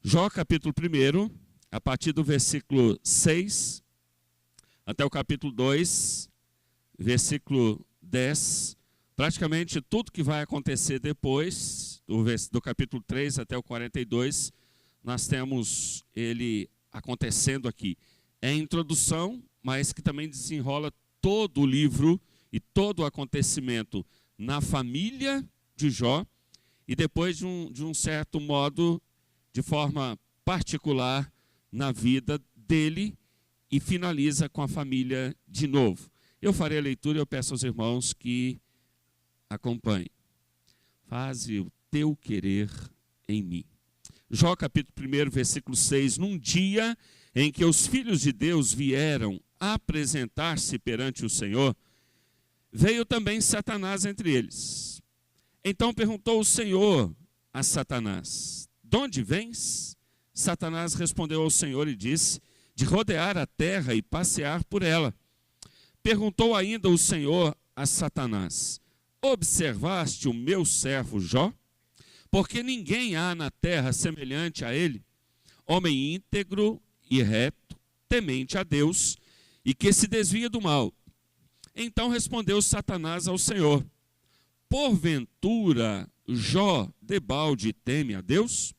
Jó capítulo 1, a partir do versículo 6 até o capítulo 2, versículo 10, praticamente tudo que vai acontecer depois, do capítulo 3 até o 42, nós temos ele acontecendo aqui. É a introdução, mas que também desenrola todo o livro e todo o acontecimento na família de Jó, e depois de um certo modo, de forma particular, na vida dele, e finaliza com a família de novo. Eu farei a leitura e eu peço aos irmãos que acompanhem. Faze o teu querer em mim. Jó capítulo 1, versículo 6. Num dia em que os filhos de Deus vieram apresentar-se perante o Senhor, veio também Satanás entre eles. Então perguntou o Senhor a Satanás: de onde vens? Satanás respondeu ao Senhor e disse: de rodear a terra e passear por ela. Perguntou ainda o Senhor a Satanás: observaste o meu servo Jó? Porque ninguém há na terra semelhante a ele, homem íntegro e reto, temente a Deus, e que se desvia do mal. Então respondeu Satanás ao Senhor: porventura Jó debalde teme a Deus?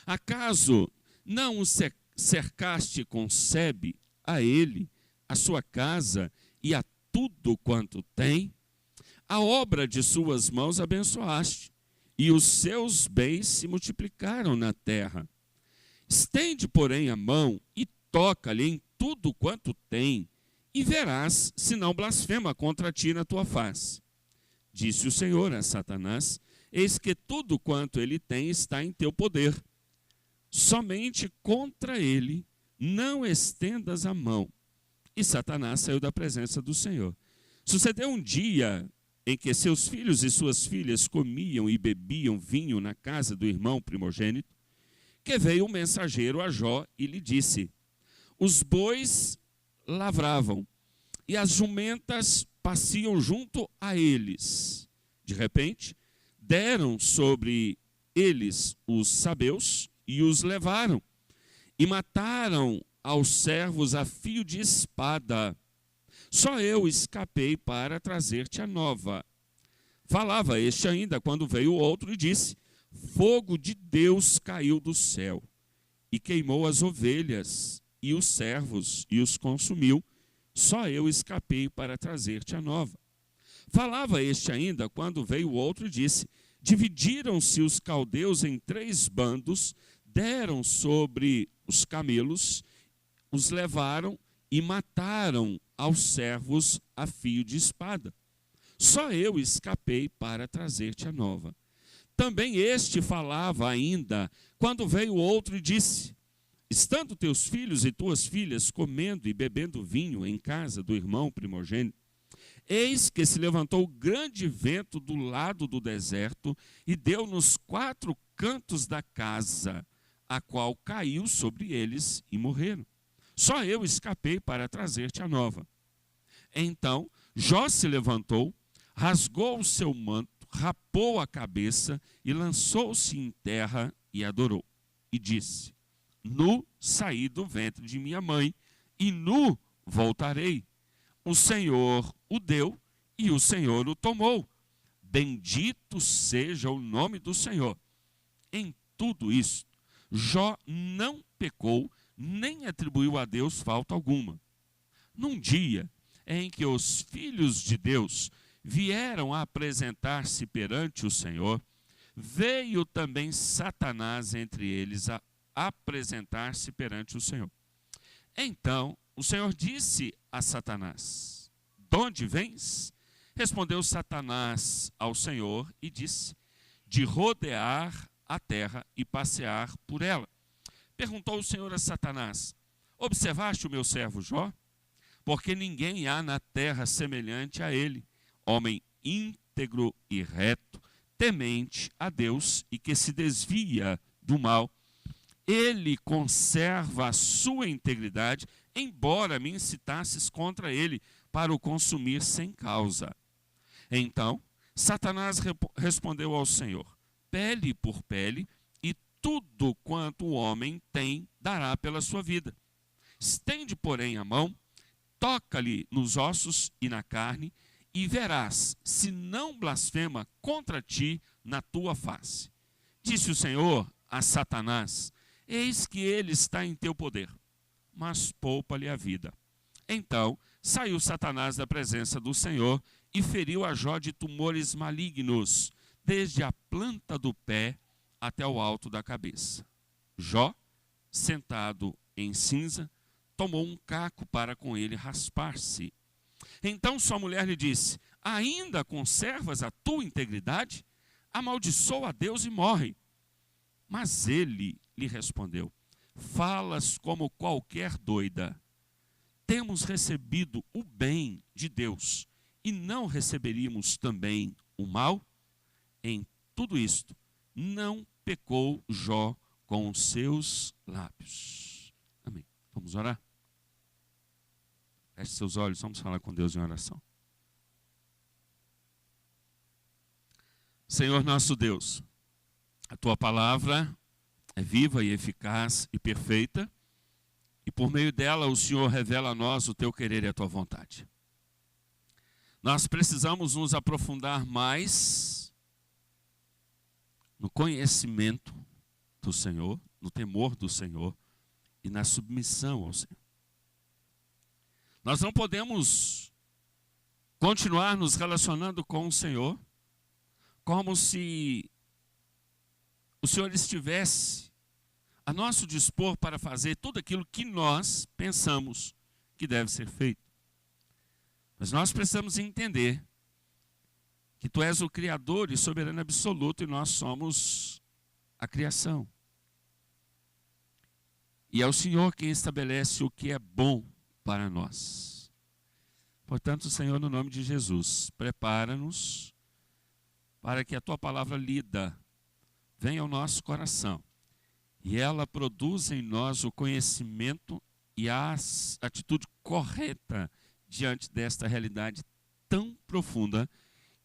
Acaso não o cercaste com sebe a ele, a sua casa e a tudo quanto tem? A obra de suas mãos abençoaste, e os seus bens se multiplicaram na terra. Estende, porém, a mão e toca-lhe em tudo quanto tem, e verás se não blasfema contra ti na tua face. Disse o Senhor a Satanás: eis que tudo quanto ele tem está em teu poder. Somente contra ele não estendas a mão. E Satanás saiu da presença do Senhor. Sucedeu um dia em que seus filhos e suas filhas comiam e bebiam vinho na casa do irmão primogênito, que veio um mensageiro a Jó e lhe disse: os bois lavravam e as jumentas passeam junto a eles. De repente, deram sobre eles os sabeus e os levaram, e mataram aos servos a fio de espada. Só eu escapei para trazer-te a nova. Falava este ainda, quando veio o outro e disse: fogo de Deus caiu do céu, e queimou as ovelhas e os servos, e os consumiu. Só eu escapei para trazer-te a nova. Falava este ainda, quando veio o outro e disse: dividiram-se os caldeus em 3 bandos, deram sobre os camelos, os levaram e mataram aos servos a fio de espada. Só eu escapei para trazer-te a nova. Também este falava ainda, quando veio outro e disse: estando teus filhos e tuas filhas comendo e bebendo vinho em casa do irmão primogênito, eis que se levantou grande vento do lado do deserto e deu nos 4 cantos da casa, a qual caiu sobre eles e morreram. Só eu escapei para trazer-te a nova. Então Jó se levantou, rasgou o seu manto, rapou a cabeça e lançou-se em terra e adorou. E disse: nu saí do ventre de minha mãe, e nu voltarei. O Senhor o deu e o Senhor o tomou. Bendito seja o nome do Senhor. Em tudo isso, Jó não pecou, nem atribuiu a Deus falta alguma. Num dia em que os filhos de Deus vieram a apresentar-se perante o Senhor, veio também Satanás entre eles a apresentar-se perante o Senhor. Então o Senhor disse a Satanás: de onde vens? Respondeu Satanás ao Senhor e disse: de rodear a terra e passear por ela. Perguntou o Senhor a Satanás: observaste o meu servo Jó? Porque ninguém há na terra semelhante a ele, homem íntegro e reto, temente a Deus e que se desvia do mal. Ele conserva a sua integridade, embora me incitasses contra ele para o consumir sem causa. Então Satanás respondeu ao Senhor: pele por pele, e tudo quanto o homem tem, dará pela sua vida. Estende, porém, a mão, toca-lhe nos ossos e na carne, e verás se não blasfema contra ti na tua face. Disse o Senhor a Satanás: eis que ele está em teu poder, mas poupa-lhe a vida. Então saiu Satanás da presença do Senhor e feriu a Jó de tumores malignos, desde a planta do pé até o alto da cabeça. Jó, sentado em cinza, tomou um caco para com ele raspar-se. Então sua mulher lhe disse: ainda conservas a tua integridade? Amaldiçoa a Deus e morre. Mas ele lhe respondeu: falas como qualquer doida. Temos recebido o bem de Deus, e não receberíamos também o mal? Em tudo isto, não pecou Jó com os seus lábios. Amém. Vamos orar? Feche seus olhos, vamos falar com Deus em oração. Senhor nosso Deus, a Tua palavra é viva e eficaz e perfeita, e por meio dela o Senhor revela a nós o Teu querer e a Tua vontade. Nós precisamos nos aprofundar mais no conhecimento do Senhor, no temor do Senhor e na submissão ao Senhor. Nós não podemos continuar nos relacionando com o Senhor como se o Senhor estivesse a nosso dispor para fazer tudo aquilo que nós pensamos que deve ser feito. Mas nós precisamos entender que Tu és o Criador e soberano absoluto e nós somos a criação. E é o Senhor quem estabelece o que é bom para nós. Portanto, Senhor, no nome de Jesus, prepara-nos para que a Tua palavra lida venha ao nosso coração e ela produza em nós o conhecimento e a atitude correta diante desta realidade tão profunda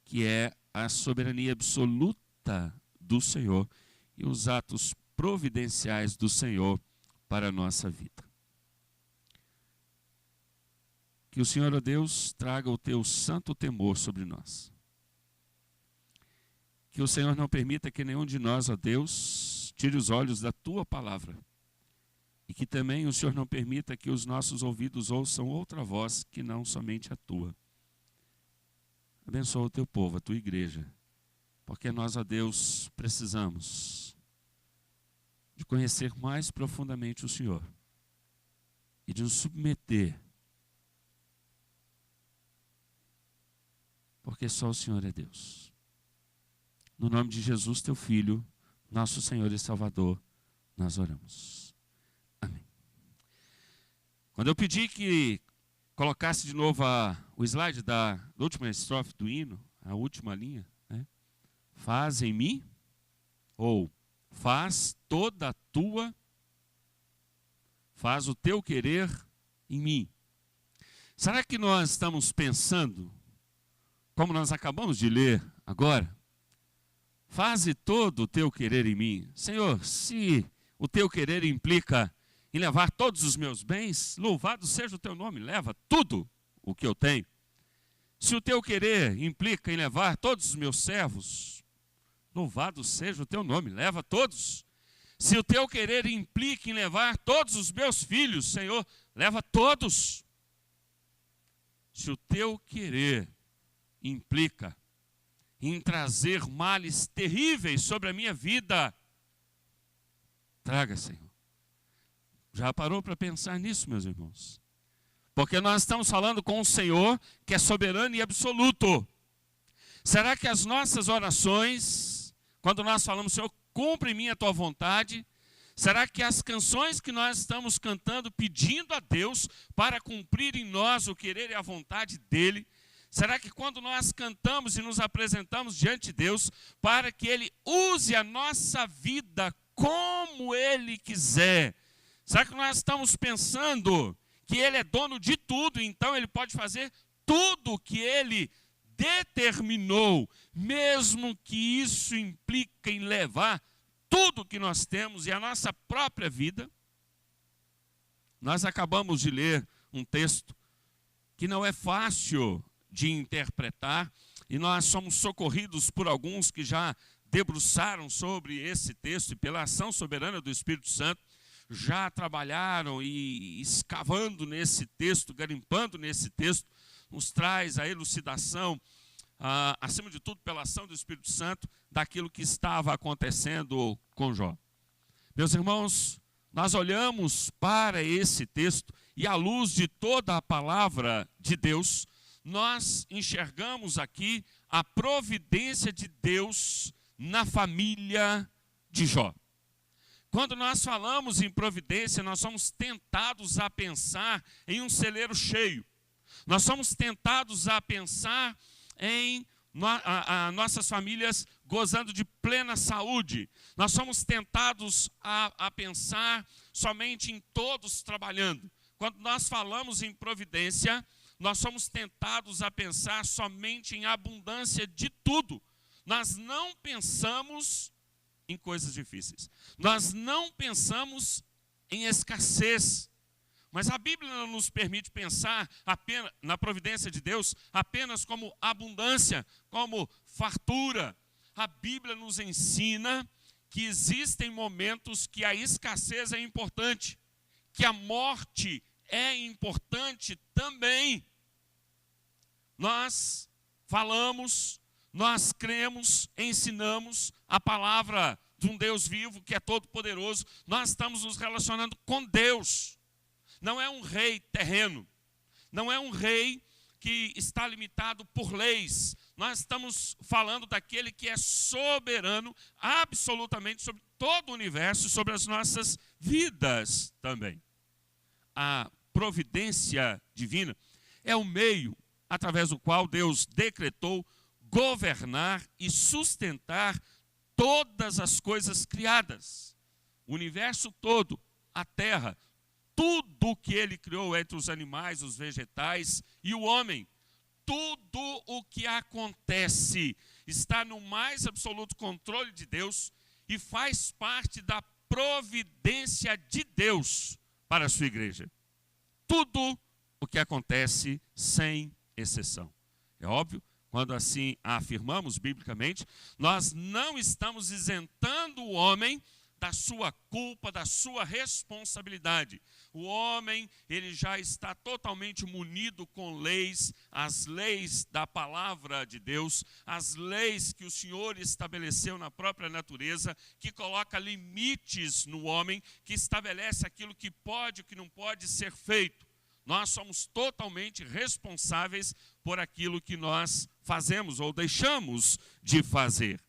que é a soberania absoluta do Senhor e os atos providenciais do Senhor para a nossa vida. Que o Senhor, ó Deus, traga o Teu santo temor sobre nós. Que o Senhor não permita que nenhum de nós, ó Deus, tire os olhos da Tua palavra. E que também o Senhor não permita que os nossos ouvidos ouçam outra voz que não somente a Tua. Abençoa o Teu povo, a Tua igreja. Porque nós, ó Deus, precisamos de conhecer mais profundamente o Senhor. E de nos submeter. Porque só o Senhor é Deus. No nome de Jesus, Teu Filho, nosso Senhor e Salvador, nós oramos. Amém. Quando eu pedi que colocasse de novo o slide da última estrofe do hino, a última linha, né? Faz em mim, ou faz toda a tua, faz o teu querer em mim. Será que nós estamos pensando, como nós acabamos de ler agora, faze todo o teu querer em mim? Senhor, se o teu querer implica em levar todos os meus bens, louvado seja o teu nome, leva tudo o que eu tenho. Se o teu querer implica em levar todos os meus servos, louvado seja o teu nome, leva todos. Se o teu querer implica em levar todos os meus filhos, Senhor, leva todos. Se o teu querer implica em trazer males terríveis sobre a minha vida, traga, Senhor. Já parou para pensar nisso, meus irmãos? Porque nós estamos falando com o Senhor que é soberano e absoluto. Será que as nossas orações, quando nós falamos, Senhor, cumpre em mim a tua vontade, será que as canções que nós estamos cantando, pedindo a Deus para cumprir em nós o querer e a vontade dEle, será que quando nós cantamos e nos apresentamos diante de Deus, para que Ele use a nossa vida como Ele quiser, será que nós estamos pensando que Ele é dono de tudo, então Ele pode fazer tudo o que Ele determinou, mesmo que isso implique em levar tudo que nós temos e a nossa própria vida. Nós acabamos de ler um texto que não é fácil de interpretar, e nós somos socorridos por alguns que já debruçaram sobre esse texto e pela ação soberana do Espírito Santo, já trabalharam e escavando nesse texto, garimpando nesse texto, nos traz a elucidação, acima de tudo pela ação do Espírito Santo, daquilo que estava acontecendo com Jó. Meus irmãos, nós olhamos para esse texto e à luz de toda a palavra de Deus, nós enxergamos aqui a providência de Deus na família de Jó. Quando nós falamos em providência, nós somos tentados a pensar em um celeiro cheio. Nós somos tentados a pensar em nossas famílias gozando de plena saúde. Nós somos tentados a pensar somente em todos trabalhando. Quando nós falamos em providência, nós somos tentados a pensar somente em abundância de tudo. Nós não pensamos em coisas difíceis. Nós não pensamos em escassez. Mas a Bíblia não nos permite pensar apenas na providência de Deus apenas como abundância, como fartura. A Bíblia nos ensina que existem momentos que a escassez é importante, que a morte é importante também. Nós falamos, nós cremos, ensinamos a palavra de um Deus vivo que é todo-poderoso. Nós estamos nos relacionando com Deus. Não é um rei terreno, não é um rei que está limitado por leis. Nós estamos falando daquele que é soberano absolutamente sobre todo o universo, sobre as nossas vidas também. A providência divina é o meio através do qual Deus decretou governar e sustentar todas as coisas criadas. O universo todo, a terra, tudo que ele criou entre os animais, os vegetais e o homem, tudo o que acontece está no mais absoluto controle de Deus e faz parte da providência de Deus para a sua igreja. Tudo o que acontece sem exceção. É óbvio, quando assim afirmamos biblicamente, nós não estamos isentando o homem da sua culpa, da sua responsabilidade. O homem, ele já está totalmente munido com leis, as leis da palavra de Deus, as leis que o Senhor estabeleceu na própria natureza, que coloca limites no homem, que estabelece aquilo que pode e que não pode ser feito. Nós somos totalmente responsáveis por aquilo que nós fazemos ou deixamos de fazer.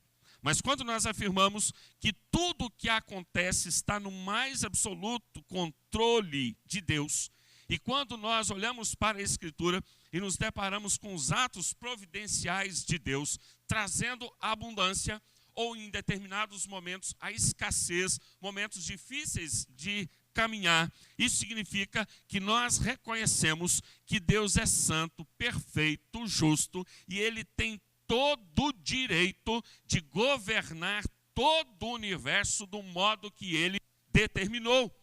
Mas quando nós afirmamos que tudo o que acontece está no mais absoluto controle de Deus, e quando nós olhamos para a Escritura e nos deparamos com os atos providenciais de Deus, trazendo abundância ou em determinados momentos a escassez, momentos difíceis de caminhar, isso significa que nós reconhecemos que Deus é santo, perfeito, justo, e Ele tem todo o direito de governar todo o universo do modo que Ele determinou.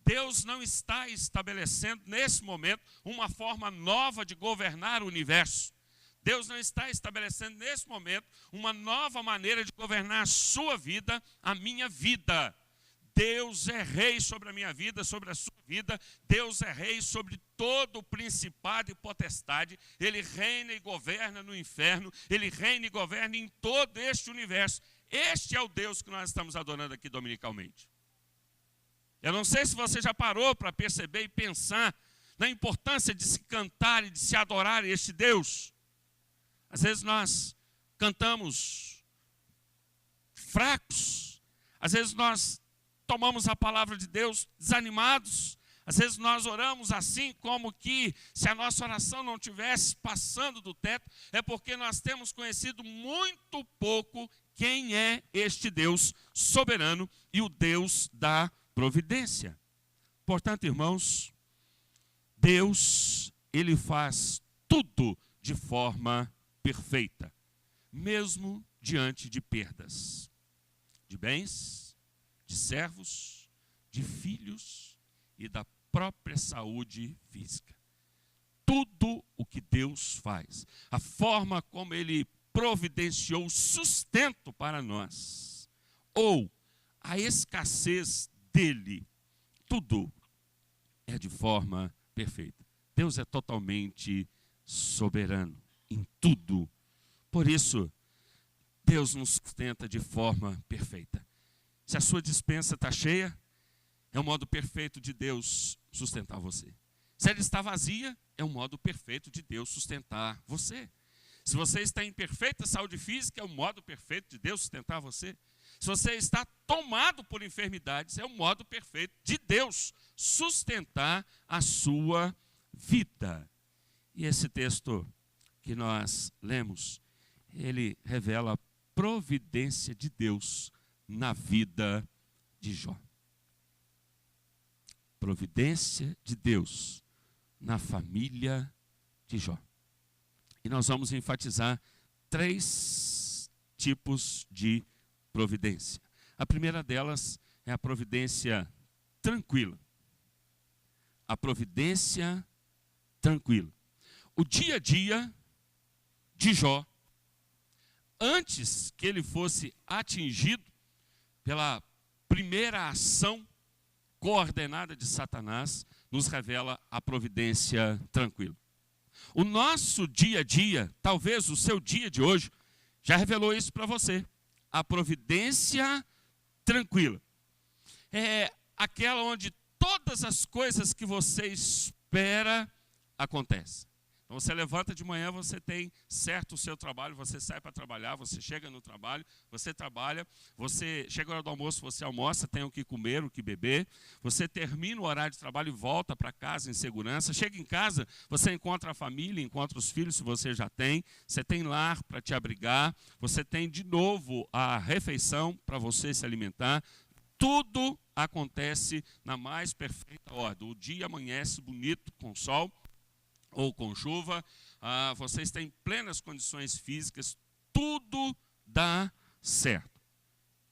Deus não está estabelecendo nesse momento uma forma nova de governar o universo. Deus não está estabelecendo nesse momento uma nova maneira de governar a sua vida, a minha vida. Deus é rei sobre a minha vida, sobre a sua vida. Deus é rei sobre todo o principado e potestade. Ele reina e governa no inferno. Ele reina e governa em todo este universo. Este é o Deus que nós estamos adorando aqui dominicalmente. Eu não sei se você já parou para perceber e pensar na importância de se cantar e de se adorar este Deus. Às vezes nós cantamos fracos. Às vezes nós tomamos a palavra de Deus desanimados. Às vezes nós oramos assim como que se a nossa oração não estivesse passando do teto, é porque nós temos conhecido muito pouco quem é este Deus soberano e o Deus da providência. Portanto, irmãos, Deus, Ele faz tudo de forma perfeita, mesmo diante de perdas. de bens, de servos, de filhos e da própria saúde física. Tudo o que Deus faz, a forma como Ele providenciou sustento para nós, ou a escassez dele, tudo é de forma perfeita. Deus é totalmente soberano em tudo. Por isso, Deus nos sustenta de forma perfeita. Se a sua despensa está cheia, é o modo perfeito de Deus sustentar você. Se ela está vazia, é o modo perfeito de Deus sustentar você. Se você está em perfeita saúde física, é o modo perfeito de Deus sustentar você. Se você está tomado por enfermidades, é o modo perfeito de Deus sustentar a sua vida. E esse texto que nós lemos, ele revela a providência de Deus na vida de Jó. Providência de Deus na família de Jó. E nós vamos enfatizar 3 tipos de providência. A primeira delas é a providência tranquila. A providência tranquila. O dia a dia de Jó, antes que ele fosse atingido pela primeira ação coordenada de Satanás, nos revela a providência tranquila. O nosso dia a dia, talvez o seu dia de hoje, já revelou isso para você. A providência tranquila. É aquela onde todas as coisas que você espera acontecem. Então você levanta de manhã, você tem certo o seu trabalho, você sai para trabalhar, você chega no trabalho, você trabalha, você chega na hora do almoço, você almoça, tem o que comer, o que beber, você termina o horário de trabalho e volta para casa em segurança, chega em casa, você encontra a família, encontra os filhos, se você já tem, você tem lar para te abrigar, você tem de novo a refeição para você se alimentar, tudo acontece na mais perfeita ordem. O dia amanhece bonito com sol, ou com chuva, vocês têm plenas condições físicas, tudo dá certo.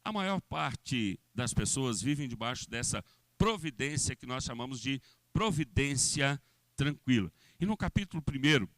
A maior parte das pessoas vivem debaixo dessa providência que nós chamamos de providência tranquila. E no capítulo 1,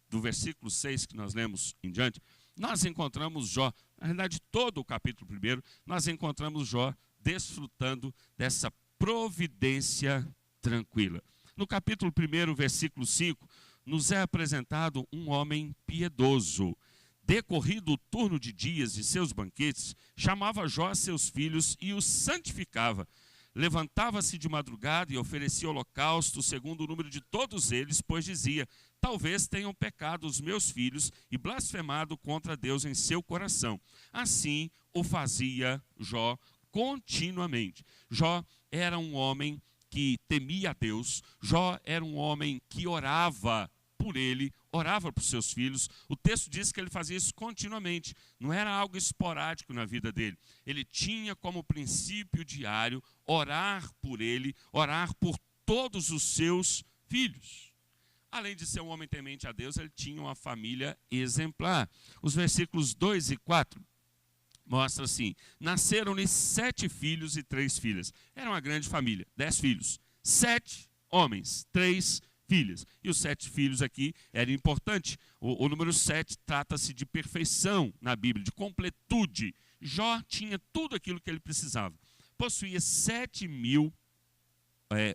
do versículo 6 que nós lemos em diante, nós encontramos Jó, na realidade todo o capítulo 1, nós encontramos Jó desfrutando dessa providência tranquila. No capítulo 1, versículo 5, nos é apresentado um homem piedoso. Decorrido o turno de dias de seus banquetes, chamava Jó seus filhos e os santificava. Levantava-se de madrugada e oferecia holocausto segundo o número de todos eles, pois dizia: talvez tenham pecado os meus filhos e blasfemado contra Deus em seu coração. Assim o fazia Jó continuamente. Jó era um homem que temia a Deus. Jó era um homem que orava por ele, orava por seus filhos. O texto diz que ele fazia isso continuamente, não era algo esporádico na vida dele. Ele tinha como princípio diário orar por ele, orar por todos os seus filhos. Além de ser um homem temente a Deus, ele tinha uma família exemplar. Os versículos 2 e 4 mostra assim: nasceram-lhe 7 filhos e 3 filhas. Era uma grande família, 10 filhos. 7 homens, 3 filhas. E os 7 filhos aqui era importante. O número 7 trata-se de perfeição na Bíblia, de completude. Jó tinha tudo aquilo que ele precisava. Possuía 7.000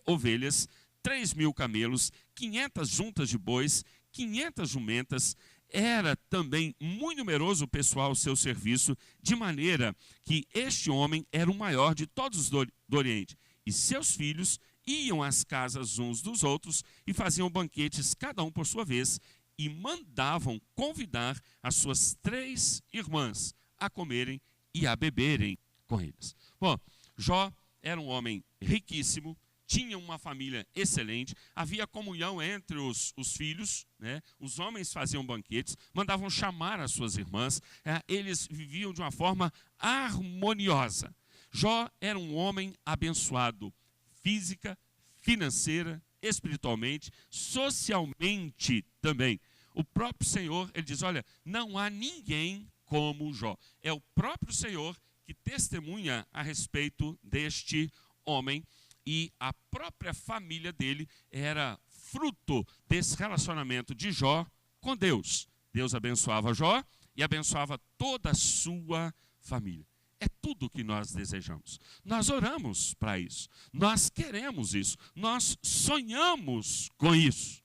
ovelhas, 3.000 camelos, 500 juntas de bois, 500 jumentas. Era também muito numeroso o pessoal ao seu serviço, de maneira que este homem era o maior de todos os do Oriente. E seus filhos iam às casas uns dos outros e faziam banquetes, cada um por sua vez, e mandavam convidar as suas 3 irmãs a comerem e a beberem com eles. Bom, Jó era um homem riquíssimo, tinha uma família excelente, havia comunhão entre os filhos, né? Os homens faziam banquetes, mandavam chamar as suas irmãs, eles viviam de uma forma harmoniosa. Jó era um homem abençoado, física, financeira, espiritualmente, socialmente também. O próprio Senhor, ele diz: olha, não há ninguém como Jó. É o próprio Senhor que testemunha a respeito deste homem, e a própria família dele era fruto desse relacionamento de Jó com Deus. Deus abençoava Jó e abençoava toda a sua família. É tudo o que nós desejamos. Nós oramos para isso. Nós queremos isso. Nós sonhamos com isso.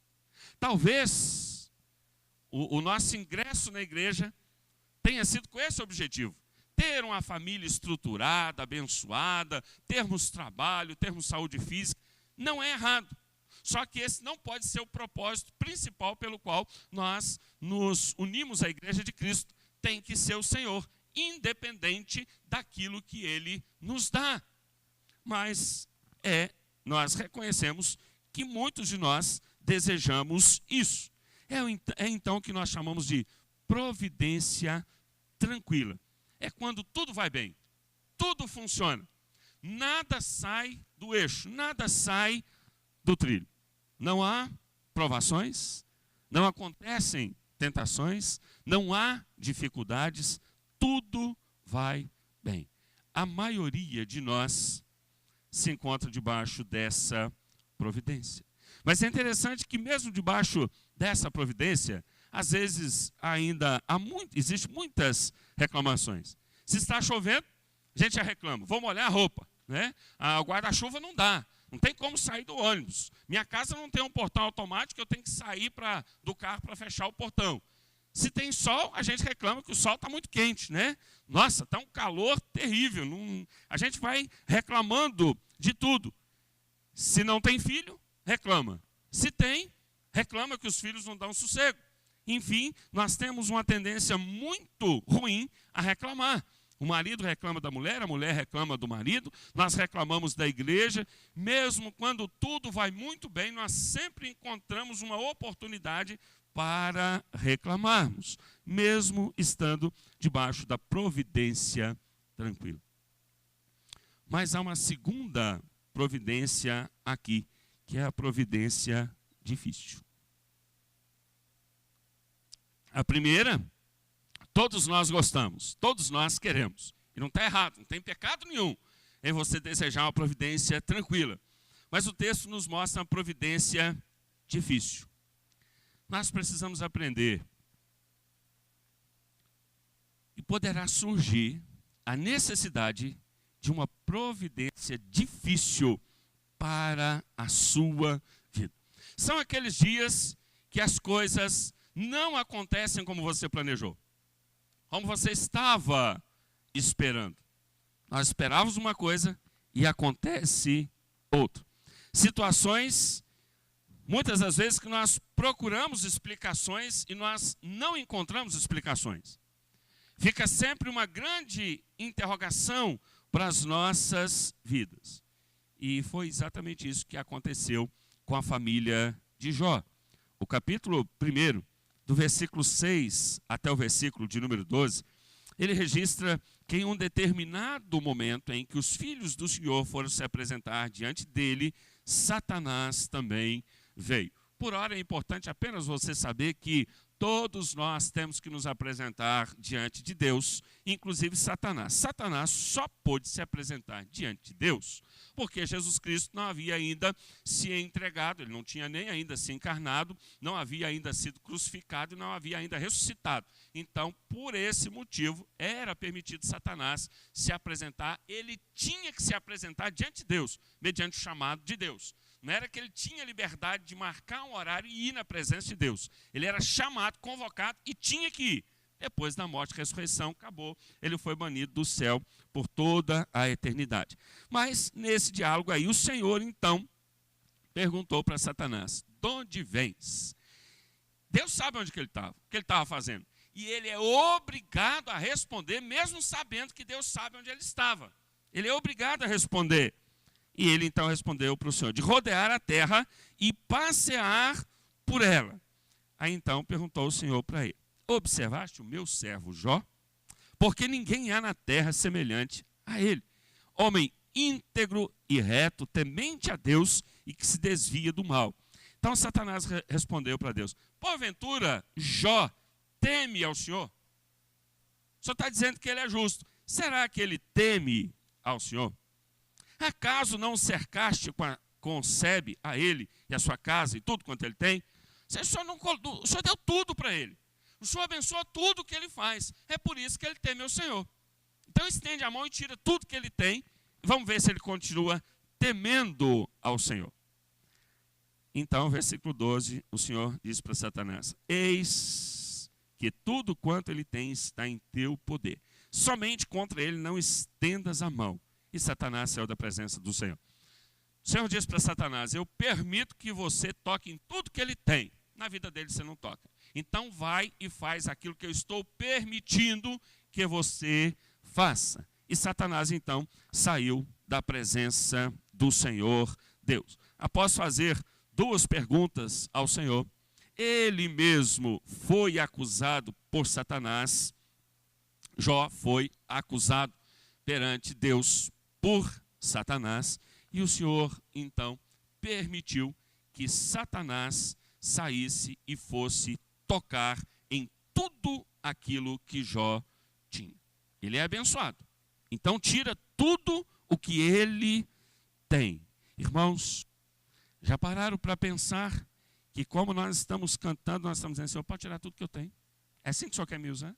Talvez o nosso ingresso na igreja tenha sido com esse objetivo. Ter uma família estruturada, abençoada, termos trabalho, termos saúde física. Não é errado. Só que esse não pode ser o propósito principal pelo qual nós nos unimos à igreja de Cristo. Tem que ser o Senhor, independente daquilo que Ele nos dá. Mas nós reconhecemos que muitos de nós desejamos isso. É então o que nós chamamos de providência tranquila. É quando tudo vai bem, tudo funciona. Nada sai do eixo, nada sai do trilho. Não há provações, não acontecem tentações, não há dificuldades, tudo vai bem. A maioria de nós se encontra debaixo dessa providência. Mas é interessante que mesmo debaixo dessa providência, às vezes ainda existem muitas reclamações. Se está chovendo, a gente já reclama, vou molhar a roupa, né? O guarda-chuva não dá, não tem como sair do ônibus. Minha casa não tem um portão automático, eu tenho que sair do carro para fechar o portão. Se tem sol, a gente reclama que o sol está muito quente, né? Nossa, está um calor terrível. A gente vai reclamando de tudo. Se não tem filho, reclama. Se tem, reclama que os filhos não dão sossego. Enfim, nós temos uma tendência muito ruim a reclamar. O marido reclama da mulher, a mulher reclama do marido, nós reclamamos da igreja. Mesmo quando tudo vai muito bem, nós sempre encontramos uma oportunidade para reclamarmos, mesmo estando debaixo da providência tranquila. Mas há uma segunda providência aqui, que é a providência difícil. A primeira, todos nós gostamos, todos nós queremos. E não está errado, não tem pecado nenhum em você desejar uma providência tranquila. Mas o texto nos mostra uma providência difícil. Nós precisamos aprender. E poderá surgir a necessidade de uma providência difícil para a sua vida. São aqueles dias que as coisas não acontecem como você planejou, como você estava esperando. Nós esperávamos uma coisa e acontece outra. Situações, muitas das vezes, que nós procuramos explicações e nós não encontramos explicações. Fica sempre uma grande interrogação para as nossas vidas. E foi exatamente isso que aconteceu com a família de Jó. O capítulo 1, do versículo 6 até o versículo de número 12, ele registra que em um determinado momento em que os filhos do Senhor foram se apresentar diante dele, Satanás também veio. Por ora é importante apenas você saber que todos nós temos que nos apresentar diante de Deus, inclusive Satanás. Satanás só pôde se apresentar diante de Deus porque Jesus Cristo não havia ainda se entregado, ele não tinha nem ainda se encarnado, não havia ainda sido crucificado e não havia ainda ressuscitado. Então, por esse motivo, era permitido Satanás se apresentar, ele tinha que se apresentar diante de Deus, mediante o chamado de Deus. Não era que ele tinha liberdade de marcar um horário e ir na presença de Deus. Ele era chamado, convocado e tinha que ir. Depois da morte e ressurreição, acabou. Ele foi banido do céu por toda a eternidade. Mas nesse diálogo aí, o Senhor então perguntou para Satanás: de onde vens? Deus sabe onde que ele estava, o que ele estava fazendo. E ele é obrigado a responder, mesmo sabendo que Deus sabe onde ele estava. Ele é obrigado a responder. E ele então respondeu para o Senhor: de rodear a terra e passear por ela. Aí então perguntou o Senhor para ele: observaste o meu servo Jó? Porque ninguém há na terra semelhante a ele. Homem íntegro e reto, temente a Deus e que se desvia do mal. Então Satanás respondeu para Deus: porventura Jó teme ao Senhor? O Senhor está dizendo que ele é justo. será que ele teme ao Senhor? Acaso não cercaste concebe a ele e a sua casa e tudo quanto ele tem? O Senhor deu tudo para ele. O Senhor abençoa tudo que ele faz. É por isso que ele teme ao Senhor. Então estende a mão e tira tudo que ele tem. E vamos ver se ele continua temendo ao Senhor. Então, versículo 12, o Senhor diz para Satanás: eis que tudo quanto ele tem está em teu poder. Somente contra ele não estendas a mão. E Satanás saiu da presença do Senhor. O Senhor diz para Satanás: eu permito que você toque em tudo que ele tem. Na vida dele você não toca. Então vai e faz aquilo que eu estou permitindo que você faça. E Satanás então saiu da presença do Senhor Deus. Após fazer duas perguntas ao Senhor, ele mesmo foi acusado por Satanás. Jó foi acusado perante Deus por Satanás. E o Senhor então permitiu que Satanás saísse e fosse tocar em tudo aquilo que Jó tinha. Ele é abençoado. Então tira tudo o que ele tem. Irmãos, já pararam para pensar que como nós estamos cantando, nós estamos dizendo: Senhor, pode tirar tudo que eu tenho? É assim que o Senhor quer me usar?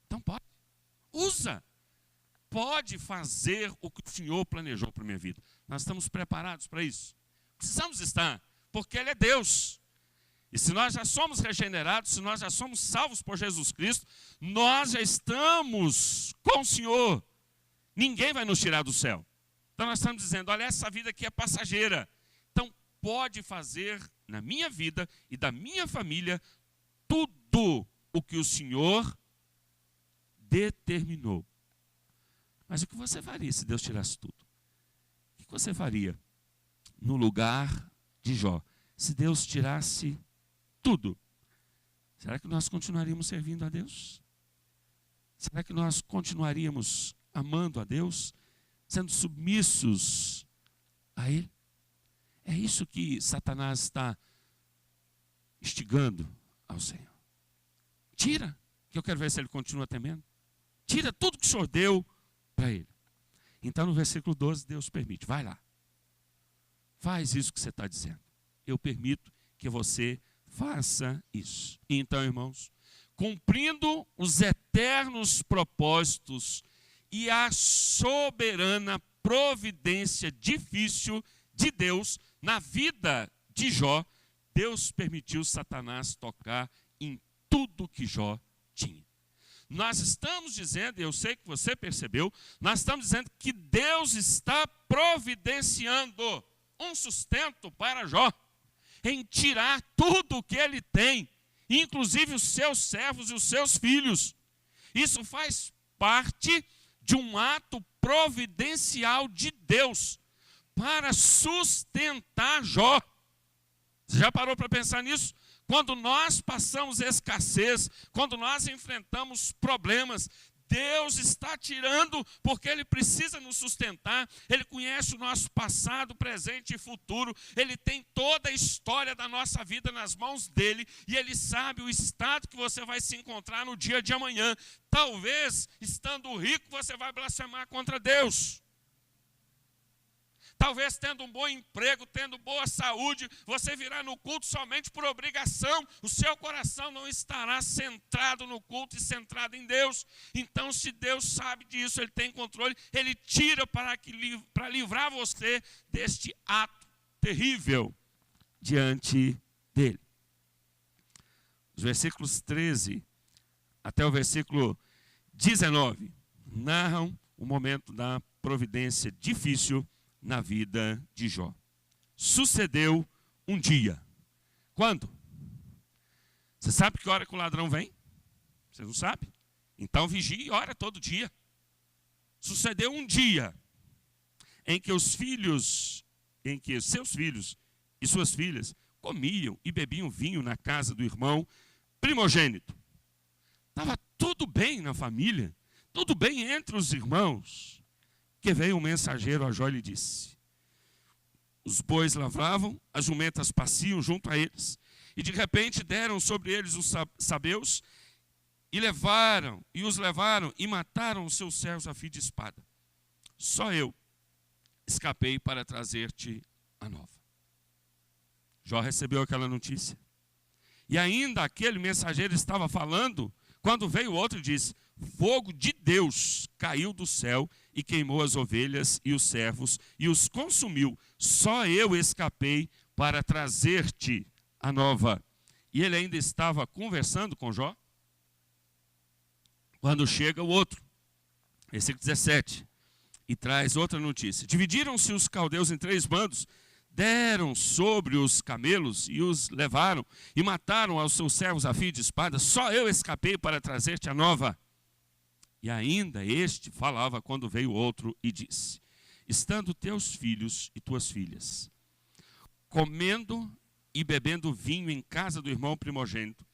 Então pode. Usa. Pode fazer o que o Senhor planejou para a minha vida. Nós estamos preparados para isso. Precisamos estar, porque Ele é Deus. E se nós já somos regenerados, se nós já somos salvos por Jesus Cristo, nós já estamos com o Senhor. Ninguém vai nos tirar do céu. Então nós estamos dizendo: olha, essa vida aqui é passageira. Então pode fazer na minha vida e da minha família tudo o que o Senhor determinou. Mas o que você faria se Deus tirasse tudo? O que você faria no lugar de Jó? Se Deus tirasse tudo, será que nós continuaríamos servindo a Deus? Será que nós continuaríamos amando a Deus? Sendo submissos a Ele? É isso que Satanás está instigando ao Senhor. Tira, que eu quero ver se ele continua temendo. Tira tudo que o Senhor deu para ele. Então no versículo 12 Deus permite: vai lá, faz isso que você está dizendo, eu permito que você faça isso. E então, irmãos, cumprindo os eternos propósitos e a soberana providência difícil de Deus na vida de Jó, Deus permitiu Satanás tocar em tudo que Jó tinha. Nós estamos dizendo, e eu sei que você percebeu, nós estamos dizendo que Deus está providenciando um sustento para Jó, em tirar tudo o que ele tem, inclusive os seus servos e os seus filhos. Isso faz parte de um ato providencial de Deus para sustentar Jó. Você já parou para pensar nisso? Quando nós passamos escassez, quando nós enfrentamos problemas, Deus está tirando porque Ele precisa nos sustentar. Ele conhece o nosso passado, presente e futuro. Ele tem toda a história da nossa vida nas mãos dEle. E Ele sabe o estado que você vai se encontrar no dia de amanhã. Talvez, estando rico, você vai blasfemar contra Deus. Talvez tendo um bom emprego, tendo boa saúde, você virá no culto somente por obrigação. O seu coração não estará centrado no culto e centrado em Deus. Então, se Deus sabe disso, Ele tem controle, Ele tira para livrar você deste ato terrível diante dEle. Os versículos 13 até o versículo 19 narram o momento da providência difícil na vida de Jó. Sucedeu um dia. Quando? Você sabe que hora que o ladrão vem? Você não sabe? Então vigie e ora todo dia. Sucedeu um dia em que seus filhos e suas filhas comiam e bebiam vinho na casa do irmão primogênito. Estava tudo bem na família, tudo bem entre os irmãos. Que veio um mensageiro a Jó e lhe disse: os bois lavravam, as jumentas paciam junto a eles, e de repente deram sobre eles os sabeus, e os levaram e mataram os seus servos a fio de espada. Só eu escapei para trazer-te a nova. Jó recebeu aquela notícia. E ainda aquele mensageiro estava falando, quando veio outro e disse: fogo de Deus caiu do céu e queimou as ovelhas e os servos e os consumiu. Só eu escapei para trazer-te a nova. E ele ainda estava conversando com Jó, quando chega o outro, versículo 17, e traz outra notícia. Dividiram-se os caldeus em 3 bandos, deram sobre os camelos e os levaram, e mataram aos seus servos a fio de espada. Só eu escapei para trazer-te a nova. E ainda este falava quando veio outro e disse: estando teus filhos e tuas filhas, comendo e bebendo vinho em casa do irmão primogênito,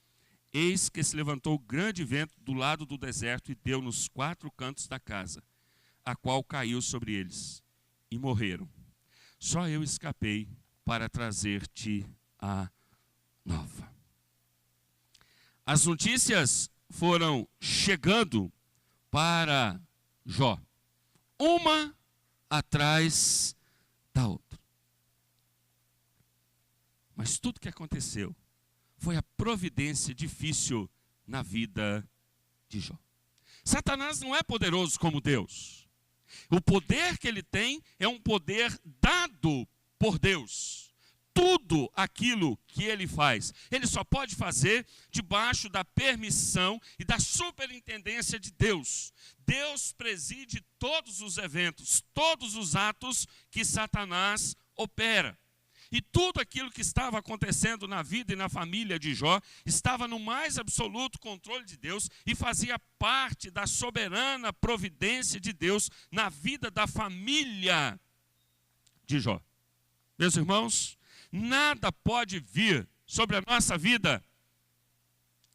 eis que se levantou grande vento do lado do deserto e deu nos 4 cantos da casa, a qual caiu sobre eles, e morreram. Só eu escapei para trazer-te a nova. As notícias foram chegando para Jó, uma atrás da outra. Mas tudo que aconteceu foi a providência difícil na vida de Jó. Satanás não é poderoso como Deus. O poder que ele tem é um poder dado por Deus. Tudo aquilo que ele faz, ele só pode fazer debaixo da permissão e da superintendência de Deus. Deus preside todos os eventos, todos os atos que Satanás opera. E tudo aquilo que estava acontecendo na vida e na família de Jó estava no mais absoluto controle de Deus e fazia parte da soberana providência de Deus na vida da família de Jó. Meus irmãos, nada pode vir sobre a nossa vida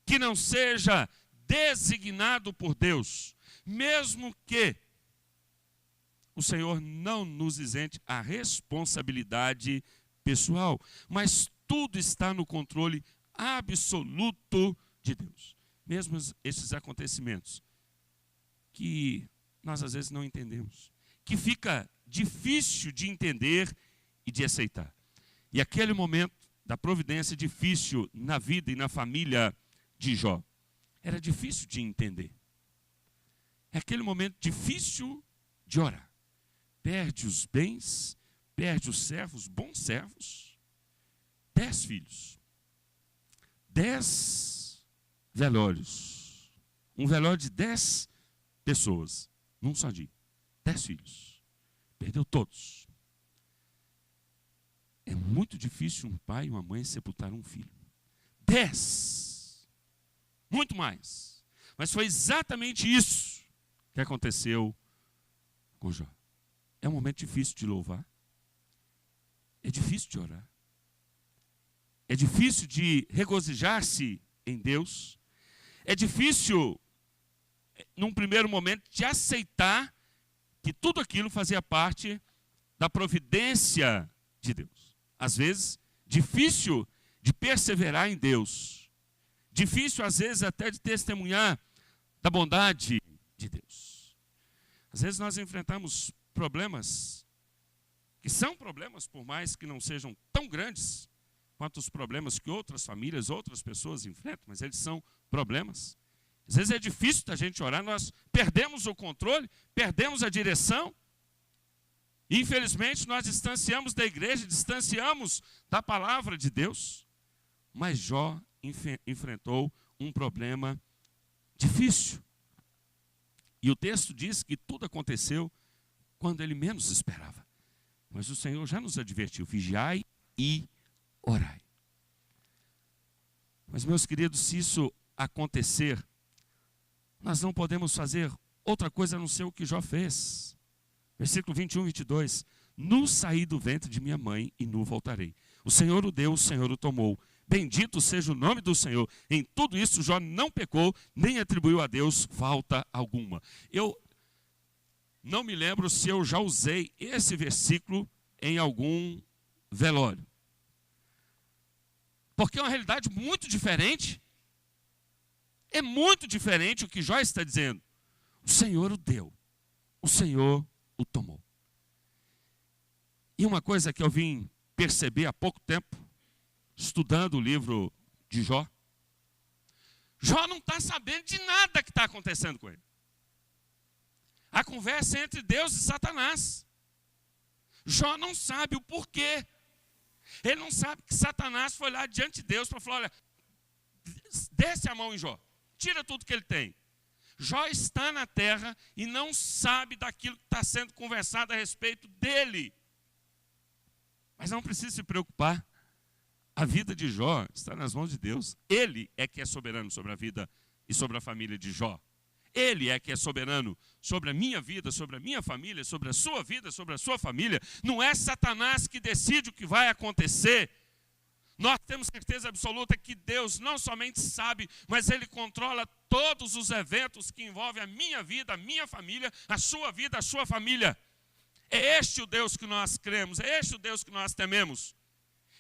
que não seja designado por Deus, mesmo que o Senhor não nos isente a responsabilidade pessoal, mas tudo está no controle absoluto de Deus. Mesmo esses acontecimentos que nós às vezes não entendemos, que fica difícil de entender e de aceitar. E aquele momento da providência difícil na vida e na família de Jó, era difícil de entender. É aquele momento difícil de orar. Perde os bens, perde os servos, bons servos, 10 filhos, 10 velórios, um velório de 10 pessoas, num só dia, 10 filhos, perdeu todos. É muito difícil um pai e uma mãe sepultar um filho. 10, muito mais, mas foi exatamente isso que aconteceu com Jó. É um momento difícil de louvar. É difícil de orar. É difícil de regozijar-se em Deus. É difícil, num primeiro momento, de aceitar que tudo aquilo fazia parte da providência de Deus. Às vezes, difícil de perseverar em Deus. Difícil, às vezes, até de testemunhar da bondade de Deus. Às vezes nós enfrentamos problemas que são problemas, por mais que não sejam tão grandes quanto os problemas que outras famílias, outras pessoas enfrentam, mas eles são problemas. Às vezes é difícil da gente orar, nós perdemos o controle, perdemos a direção. Infelizmente, nós distanciamos da igreja, distanciamos da palavra de Deus. Mas Jó enfrentou um problema difícil. E o texto diz que tudo aconteceu quando ele menos esperava. Mas o Senhor já nos advertiu: vigiai e orai. Mas, meus queridos, se isso acontecer, nós não podemos fazer outra coisa a não ser o que Jó fez. Versículo 21, 22. Nu saí do ventre de minha mãe e nu voltarei. O Senhor o deu, o Senhor o tomou. Bendito seja o nome do Senhor. Em tudo isso Jó não pecou, nem atribuiu a Deus falta alguma. Eu não me lembro se eu já usei esse versículo em algum velório. Porque é uma realidade muito diferente. É muito diferente o que Jó está dizendo. O Senhor o deu, o Senhor o tomou. E uma coisa que eu vim perceber há pouco tempo, estudando o livro de Jó, Jó não está sabendo de nada que está acontecendo com ele. A conversa é entre Deus e Satanás. Jó não sabe o porquê. Ele não sabe que Satanás foi lá diante de Deus para falar, olha, desce a mão em Jó, tira tudo que ele tem. Jó está na terra e não sabe daquilo que está sendo conversado a respeito dele. Mas não precisa se preocupar. A vida de Jó está nas mãos de Deus. Ele é que é soberano sobre a vida e sobre a família de Jó. Ele é que é soberano sobre a minha vida, sobre a minha família, sobre a sua vida, sobre a sua família. Não é Satanás que decide o que vai acontecer. Nós temos certeza absoluta que Deus não somente sabe, mas Ele controla todos os eventos que envolvem a minha vida, a minha família, a sua vida, a sua família. É este o Deus que nós cremos, é este o Deus que nós tememos.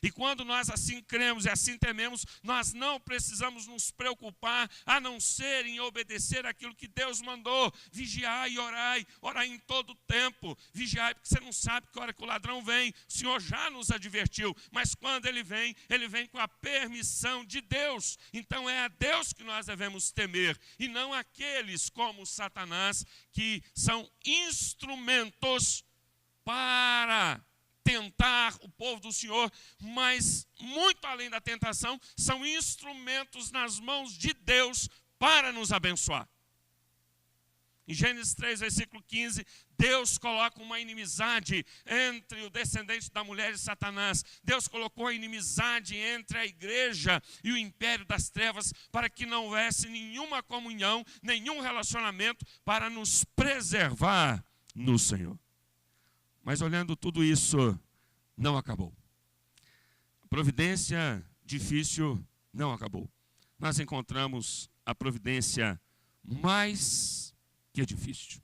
E quando nós assim cremos e assim tememos, nós não precisamos nos preocupar, a não ser em obedecer aquilo que Deus mandou. Vigiai e orai, orai em todo o tempo. Vigiai, porque você não sabe que hora que o ladrão vem. O Senhor já nos advertiu, mas quando ele vem com a permissão de Deus. Então é a Deus que nós devemos temer, e não aqueles como Satanás, que são instrumentos para tentar o povo do Senhor, mas muito além da tentação, são instrumentos nas mãos de Deus para nos abençoar. Em Gênesis 3, versículo 15, Deus coloca uma inimizade entre o descendente da mulher e Satanás. Deus colocou a inimizade entre a igreja e o império das trevas, para que não houvesse nenhuma comunhão, nenhum relacionamento, para nos preservar no Senhor. Mas olhando tudo isso, não acabou. A providência difícil não acabou. Nós encontramos a providência mais que difícil.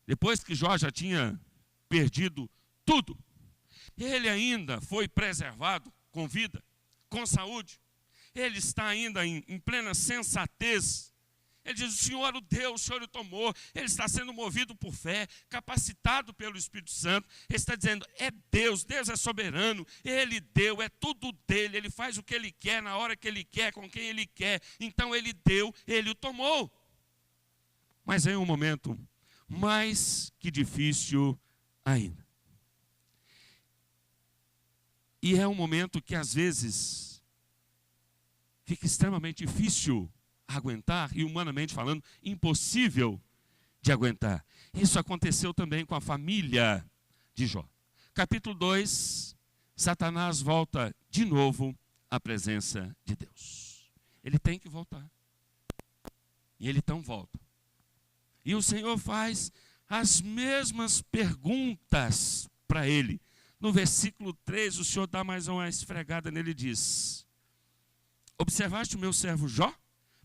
Depois que Jó já tinha perdido tudo, ele ainda foi preservado com vida, com saúde. Ele está ainda em plena sensatez. Ele diz, o Senhor o deu, o Senhor o tomou. Ele está sendo movido por fé, capacitado pelo Espírito Santo. Ele está dizendo, é Deus, Deus é soberano. Ele deu, é tudo dele. Ele faz o que ele quer, na hora que ele quer, com quem ele quer. Então ele deu, ele o tomou. Mas em um momento mais que difícil ainda. E é um momento que às vezes fica extremamente difícil aguentar, e humanamente falando, impossível de aguentar. Isso aconteceu também com a família de Jó. Capítulo 2, Satanás volta de novo à presença de Deus. Ele tem que voltar. E ele então volta. E o Senhor faz as mesmas perguntas para ele. No versículo 3, o Senhor dá mais uma esfregada nele e diz, observaste o meu servo Jó?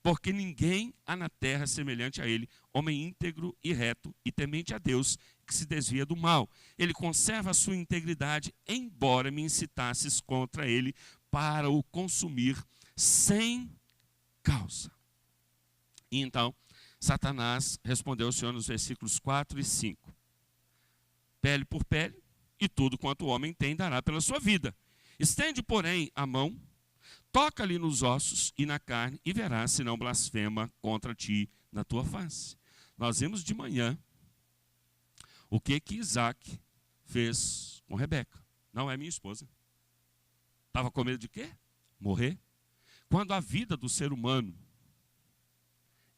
Porque ninguém há na terra semelhante a ele, homem íntegro e reto e temente a Deus, que se desvia do mal. Ele conserva a sua integridade, embora me incitasses contra ele para o consumir sem causa. E então, Satanás respondeu ao Senhor nos versículos 4 e 5. Pele por pele, e tudo quanto o homem tem dará pela sua vida. Estende, porém, a mão, toca-lhe nos ossos e na carne, e verás se não blasfema contra ti na tua face. Nós vimos de manhã o que Isaac fez com Rebeca. Não é minha esposa. Estava com medo de quê? Morrer. Quando a vida do ser humano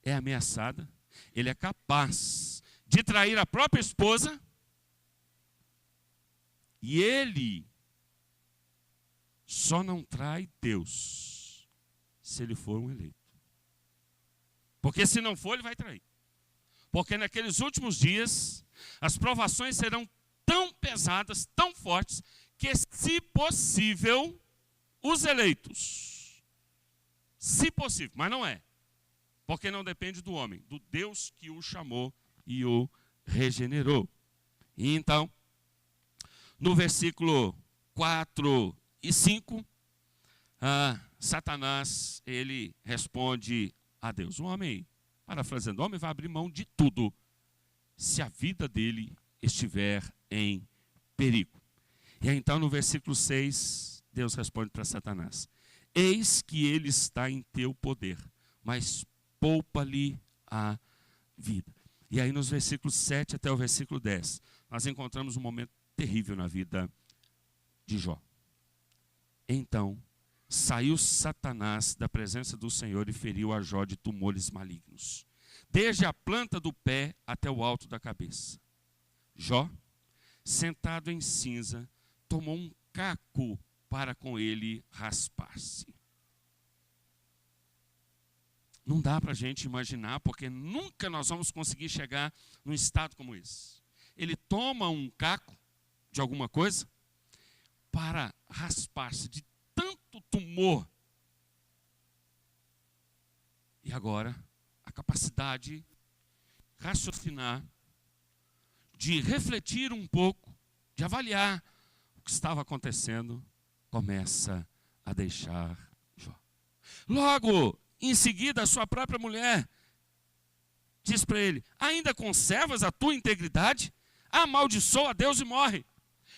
é ameaçada, ele é capaz de trair a própria esposa, e ele só não trai Deus se ele for um eleito. Porque se não for, ele vai trair. Porque naqueles últimos dias, as provações serão tão pesadas, tão fortes, que se possível, os eleitos, se possível, mas não é, porque não depende do homem, do Deus que o chamou e o regenerou. E então, no versículo 4 e 5, Satanás, ele responde a Deus. O homem, parafraseando, o homem vai abrir mão de tudo se a vida dele estiver em perigo. E aí, então, no versículo 6, Deus responde para Satanás: eis que ele está em teu poder, mas poupa-lhe a vida. E aí, nos versículos 7 até o versículo 10, nós encontramos um momento terrível na vida de Jó. Então, saiu Satanás da presença do Senhor e feriu a Jó de tumores malignos, desde a planta do pé até o alto da cabeça. Jó, sentado em cinza, tomou um caco para com ele raspar-se. Não dá para a gente imaginar, porque nunca nós vamos conseguir chegar num estado como esse. Ele toma um caco de alguma coisa para raspar-se de tanto tumor. E agora, a capacidade de raciocinar, de refletir um pouco, de avaliar o que estava acontecendo, começa a deixar Jó. Logo, em seguida, a sua própria mulher diz para ele: ainda conservas a tua integridade? Amaldiçoa a Deus e morre.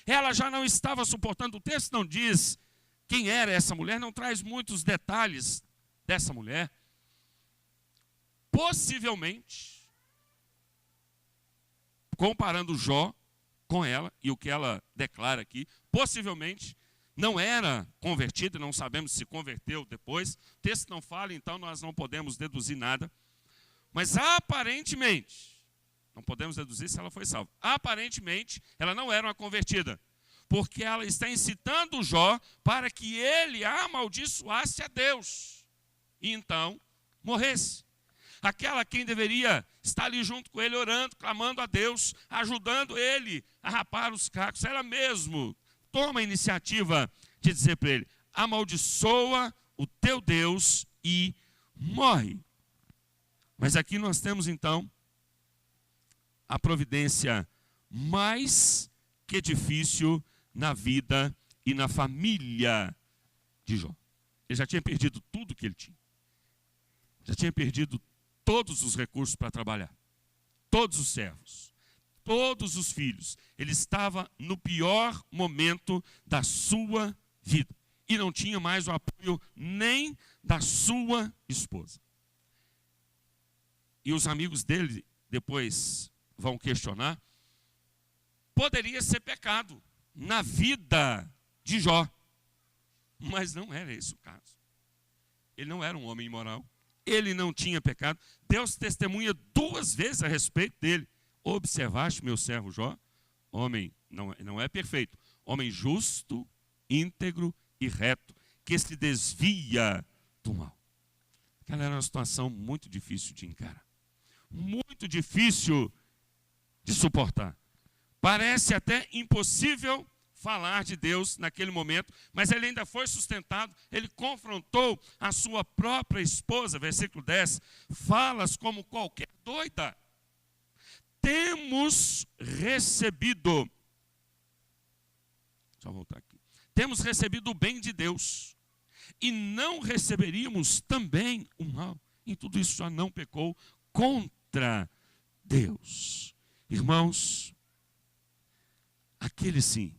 Ela já não estava suportando. O texto não diz quem era essa mulher, não traz muitos detalhes dessa mulher. Possivelmente, comparando Jó com ela, e o que ela declara aqui, possivelmente não era convertida, não sabemos se converteu depois. O texto não fala, então nós não podemos deduzir nada. Mas aparentemente, não podemos deduzir se ela foi salva. Aparentemente, ela não era uma convertida, porque ela está incitando Jó para que ele amaldiçoasse a Deus e então morresse. Aquela quem deveria estar ali junto com ele, orando, clamando a Deus, ajudando ele a rapar os cacos, ela mesmo toma a iniciativa de dizer para ele: amaldiçoa o teu Deus e morre. Mas aqui nós temos então a providência mais que difícil na vida e na família de Jó. Ele já tinha perdido tudo que ele tinha. Já tinha perdido todos os recursos para trabalhar. Todos os servos. Todos os filhos. Ele estava no pior momento da sua vida. E não tinha mais o apoio nem da sua esposa. E os amigos dele depois vão questionar: poderia ser pecado na vida de Jó. Mas não era esse o caso. Ele não era um homem imoral. Ele não tinha pecado. Deus testemunha 2 vezes a respeito dele. Observaste meu servo Jó? Homem, não é perfeito. Homem justo, íntegro e reto, que se desvia do mal. Aquela era uma situação muito difícil de encarar. Muito difícil de suportar. Parece até impossível falar de Deus naquele momento, mas ele ainda foi sustentado. Ele confrontou a sua própria esposa, versículo 10, falas como qualquer doida. Temos recebido, só voltar aqui, temos recebido o bem de Deus, e não receberíamos também o mal. Em tudo isso já não pecou contra Deus. Irmãos, aquele sim,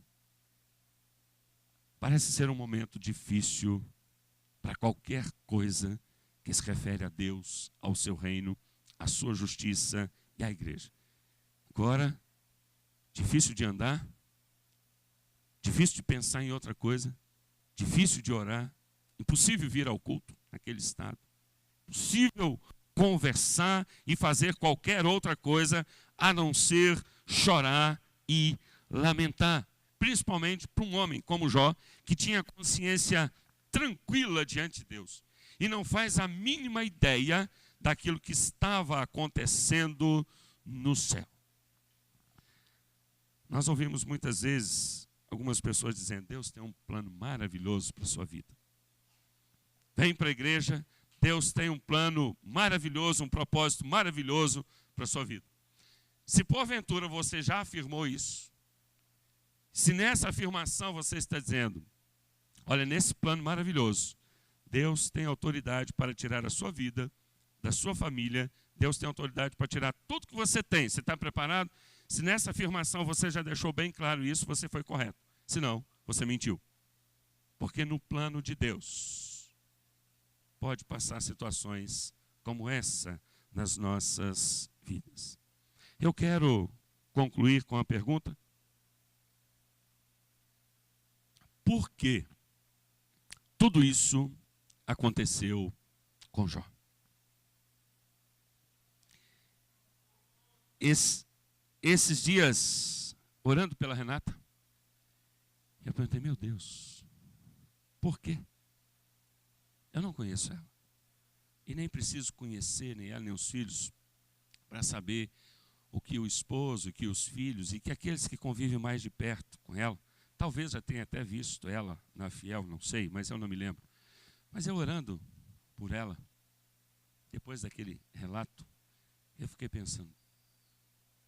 parece ser um momento difícil para qualquer coisa que se refere a Deus, ao seu reino, à sua justiça e à igreja. Agora, difícil de andar, difícil de pensar em outra coisa, difícil de orar, impossível vir ao culto naquele estado, impossível conversar e fazer qualquer outra coisa a não ser chorar e lamentar. Principalmente para um homem como Jó, que tinha consciência tranquila diante de Deus e não faz a mínima ideia daquilo que estava acontecendo no céu. Nós ouvimos muitas vezes algumas pessoas dizendo: Deus tem um plano maravilhoso para a sua vida. Vem para a igreja, Deus tem um plano maravilhoso, um propósito maravilhoso para a sua vida. Se porventura você já afirmou isso, se nessa afirmação você está dizendo: olha, nesse plano maravilhoso, Deus tem autoridade para tirar a sua vida da sua família, Deus tem autoridade para tirar tudo que você tem. Você está preparado? Se nessa afirmação você já deixou bem claro isso, você foi correto. Se não, você mentiu. Porque no plano de Deus, pode passar situações como essa nas nossas vidas. Eu quero concluir com a pergunta: por que tudo isso aconteceu com Jó? Esses dias, orando pela Renata, eu perguntei: meu Deus, por quê? Eu não conheço ela. E nem preciso conhecer nem ela, nem os filhos, para saber o que o esposo, o que os filhos, e que aqueles que convivem mais de perto com ela, talvez já tenha até visto ela na Fiel, não sei, mas eu não me lembro. Mas eu orando por ela, depois daquele relato, eu fiquei pensando: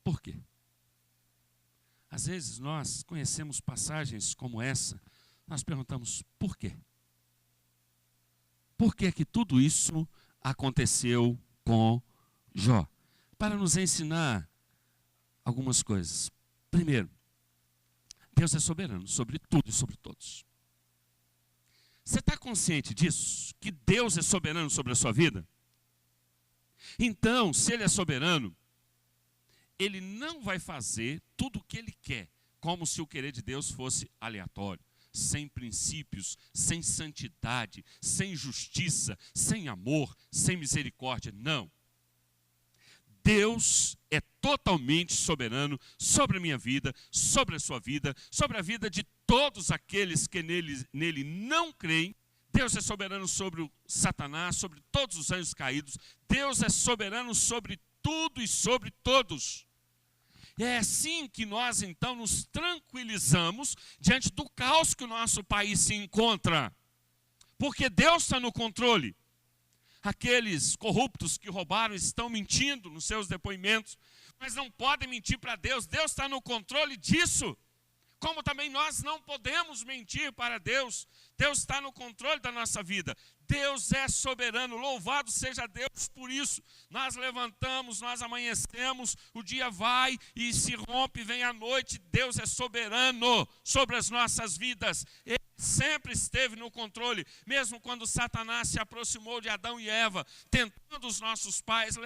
por quê? Às vezes nós conhecemos passagens como essa, nós perguntamos: por quê? Por que que tudo isso aconteceu com Jó? Para nos ensinar algumas coisas. Primeiro, Deus é soberano sobre tudo e sobre todos. Você está consciente disso? Que Deus é soberano sobre a sua vida? Então, se Ele é soberano, Ele não vai fazer tudo o que Ele quer, como se o querer de Deus fosse aleatório, sem princípios, sem santidade, sem justiça, sem amor, sem misericórdia. Não. Deus é totalmente soberano sobre a minha vida, sobre a sua vida, sobre a vida de todos aqueles que nele não creem. Deus é soberano sobre o Satanás, sobre todos os anjos caídos. Deus é soberano sobre tudo e sobre todos. É assim que nós, então, nos tranquilizamos diante do caos que o nosso país se encontra. Porque Deus está no controle. Aqueles corruptos que roubaram estão mentindo nos seus depoimentos, mas não podem mentir para Deus. Deus está no controle disso. Como também nós não podemos mentir para Deus. Deus está no controle da nossa vida. Deus é soberano, louvado seja Deus por isso. Nós levantamos, nós amanhecemos, o dia vai e se rompe, vem a noite. Deus é soberano sobre as nossas vidas. Ele sempre esteve no controle, mesmo quando Satanás se aproximou de Adão e Eva, tentando os nossos pais,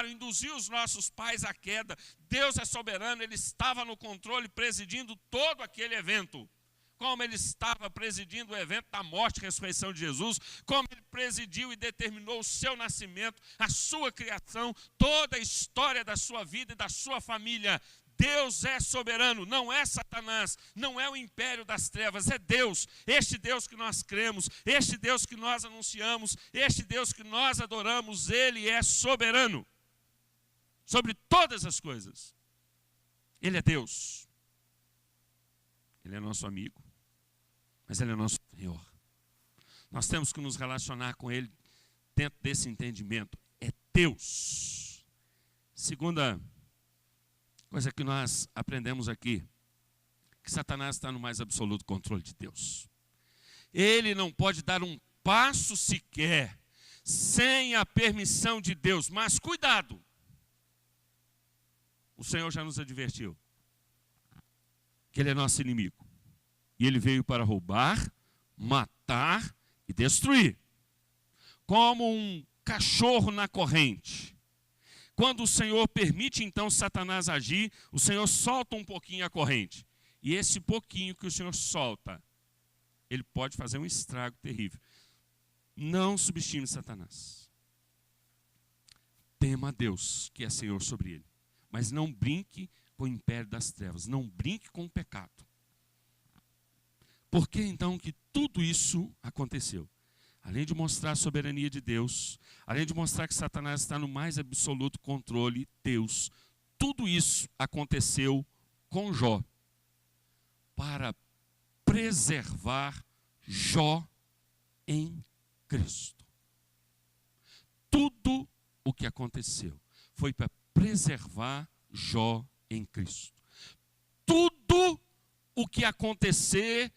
induziu os nossos pais à queda. Deus é soberano, Ele estava no controle, presidindo todo aquele evento. Como Ele estava presidindo o evento da morte e ressurreição de Jesus, como Ele presidiu e determinou o seu nascimento, a sua criação, toda a história da sua vida e da sua família. Deus é soberano, não é Satanás, não é o império das trevas, é Deus. Este Deus que nós cremos, este Deus que nós anunciamos, este Deus que nós adoramos, Ele é soberano sobre todas as coisas. Ele é Deus. Ele é nosso amigo, mas Ele é nosso Senhor. Nós temos que nos relacionar com Ele dentro desse entendimento. É Deus. Segunda coisa que nós aprendemos aqui, que Satanás está no mais absoluto controle de Deus. Ele não pode dar um passo sequer sem a permissão de Deus. Mas cuidado, o Senhor já nos advertiu que Ele é nosso inimigo. E Ele veio para roubar, matar e destruir. Como um cachorro na corrente. Quando o Senhor permite então Satanás agir, o Senhor solta um pouquinho a corrente. E esse pouquinho que o Senhor solta, ele pode fazer um estrago terrível. Não subestime Satanás. Tema a Deus, que é Senhor sobre ele. Mas não brinque com o império das trevas. Não brinque com o pecado. Por que então que tudo isso aconteceu? Além de mostrar a soberania de Deus, além de mostrar que Satanás está no mais absoluto controle, Deus, tudo isso aconteceu com Jó, para preservar Jó em Cristo. Tudo o que aconteceu foi para preservar Jó em Cristo. Tudo o que acontecer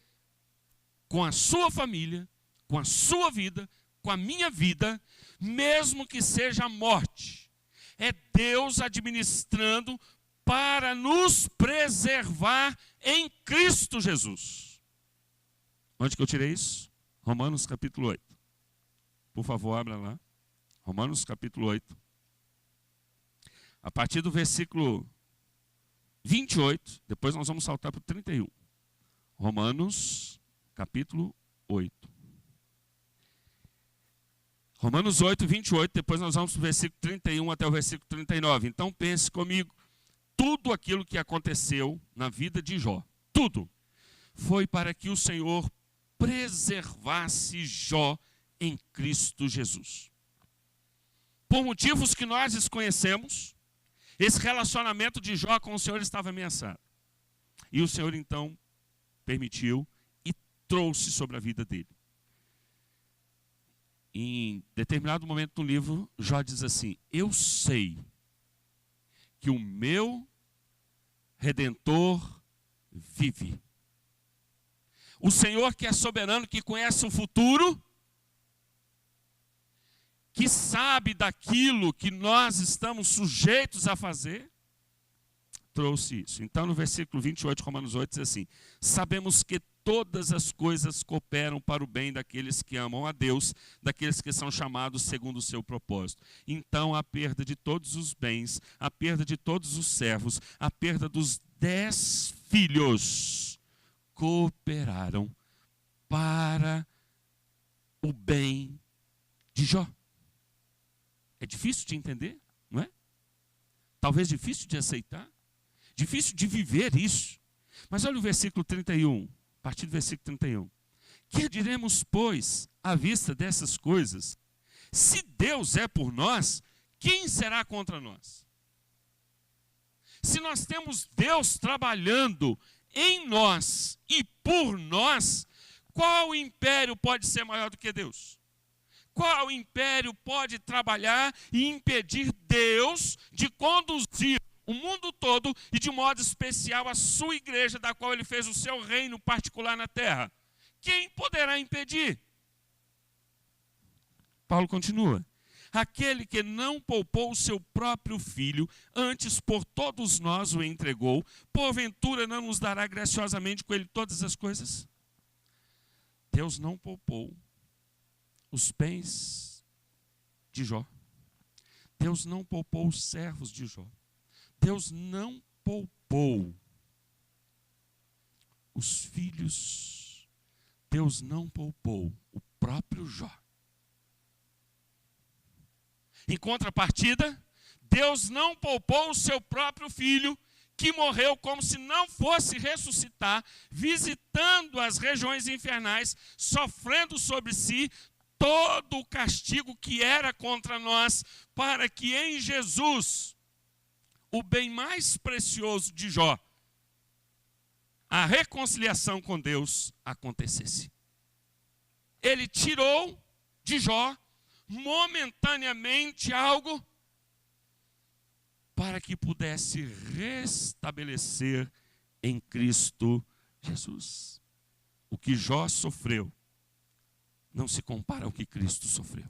com a sua família, com a sua vida, com a minha vida, mesmo que seja a morte. É Deus administrando para nos preservar em Cristo Jesus. Onde que eu tirei isso? Romanos capítulo 8. Por favor, abra lá. Romanos capítulo 8. A partir do versículo 28, depois nós vamos saltar para o 31. Romanos capítulo 8. Romanos 8, 28, depois nós vamos para o versículo 31 até o versículo 39. Então pense comigo, tudo aquilo que aconteceu na vida de Jó, tudo, foi para que o Senhor preservasse Jó em Cristo Jesus. Por motivos que nós desconhecemos, esse relacionamento de Jó com o Senhor estava ameaçado. E o Senhor então permitiu e trouxe sobre a vida dele. Em determinado momento do livro, Jó diz assim: eu sei que o meu Redentor vive. O Senhor que é soberano, que conhece o futuro, que sabe daquilo que nós estamos sujeitos a fazer, trouxe isso. Então, no versículo 28 de Romanos 8, diz assim: sabemos que todas as coisas cooperam para o bem daqueles que amam a Deus, daqueles que são chamados segundo o seu propósito. Então, a perda de todos os bens, a perda de todos os servos, a perda dos 10 filhos, cooperaram para o bem de Jó. É difícil de entender, não é? Talvez difícil de aceitar, difícil de viver isso. Mas olha o versículo 31, a partir do versículo 31. Que diremos, pois, à vista dessas coisas? Se Deus é por nós, quem será contra nós? Se nós temos Deus trabalhando em nós e por nós, qual império pode ser maior do que Deus? Qual império pode trabalhar e impedir Deus de conduzir o mundo todo e de modo especial a sua igreja, da qual ele fez o seu reino particular na terra? Quem poderá impedir? Paulo continua: aquele que não poupou o seu próprio filho, antes por todos nós o entregou, porventura não nos dará graciosamente com ele todas as coisas? Deus não poupou os bens de Jó. Deus não poupou os servos de Jó. Deus não poupou os filhos. Deus não poupou o próprio Jó. Em contrapartida, Deus não poupou o seu próprio filho, que morreu como se não fosse ressuscitar, visitando as regiões infernais, sofrendo sobre si todo o castigo que era contra nós, para que em Jesus, o bem mais precioso de Jó, a reconciliação com Deus acontecesse. Ele tirou de Jó momentaneamente algo para que pudesse restabelecer em Cristo Jesus. O que Jó sofreu não se compara ao que Cristo sofreu.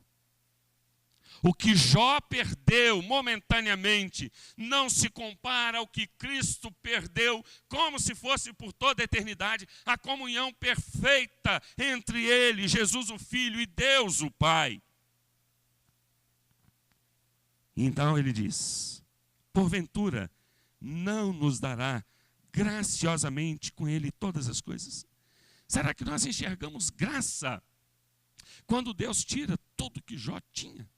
O que Jó perdeu momentaneamente não se compara ao que Cristo perdeu, como se fosse por toda a eternidade, a comunhão perfeita entre ele, Jesus o Filho, e Deus o Pai. Então ele diz: porventura não nos dará graciosamente com ele todas as coisas? Será que nós enxergamos graça quando Deus tira tudo que Jó tinha?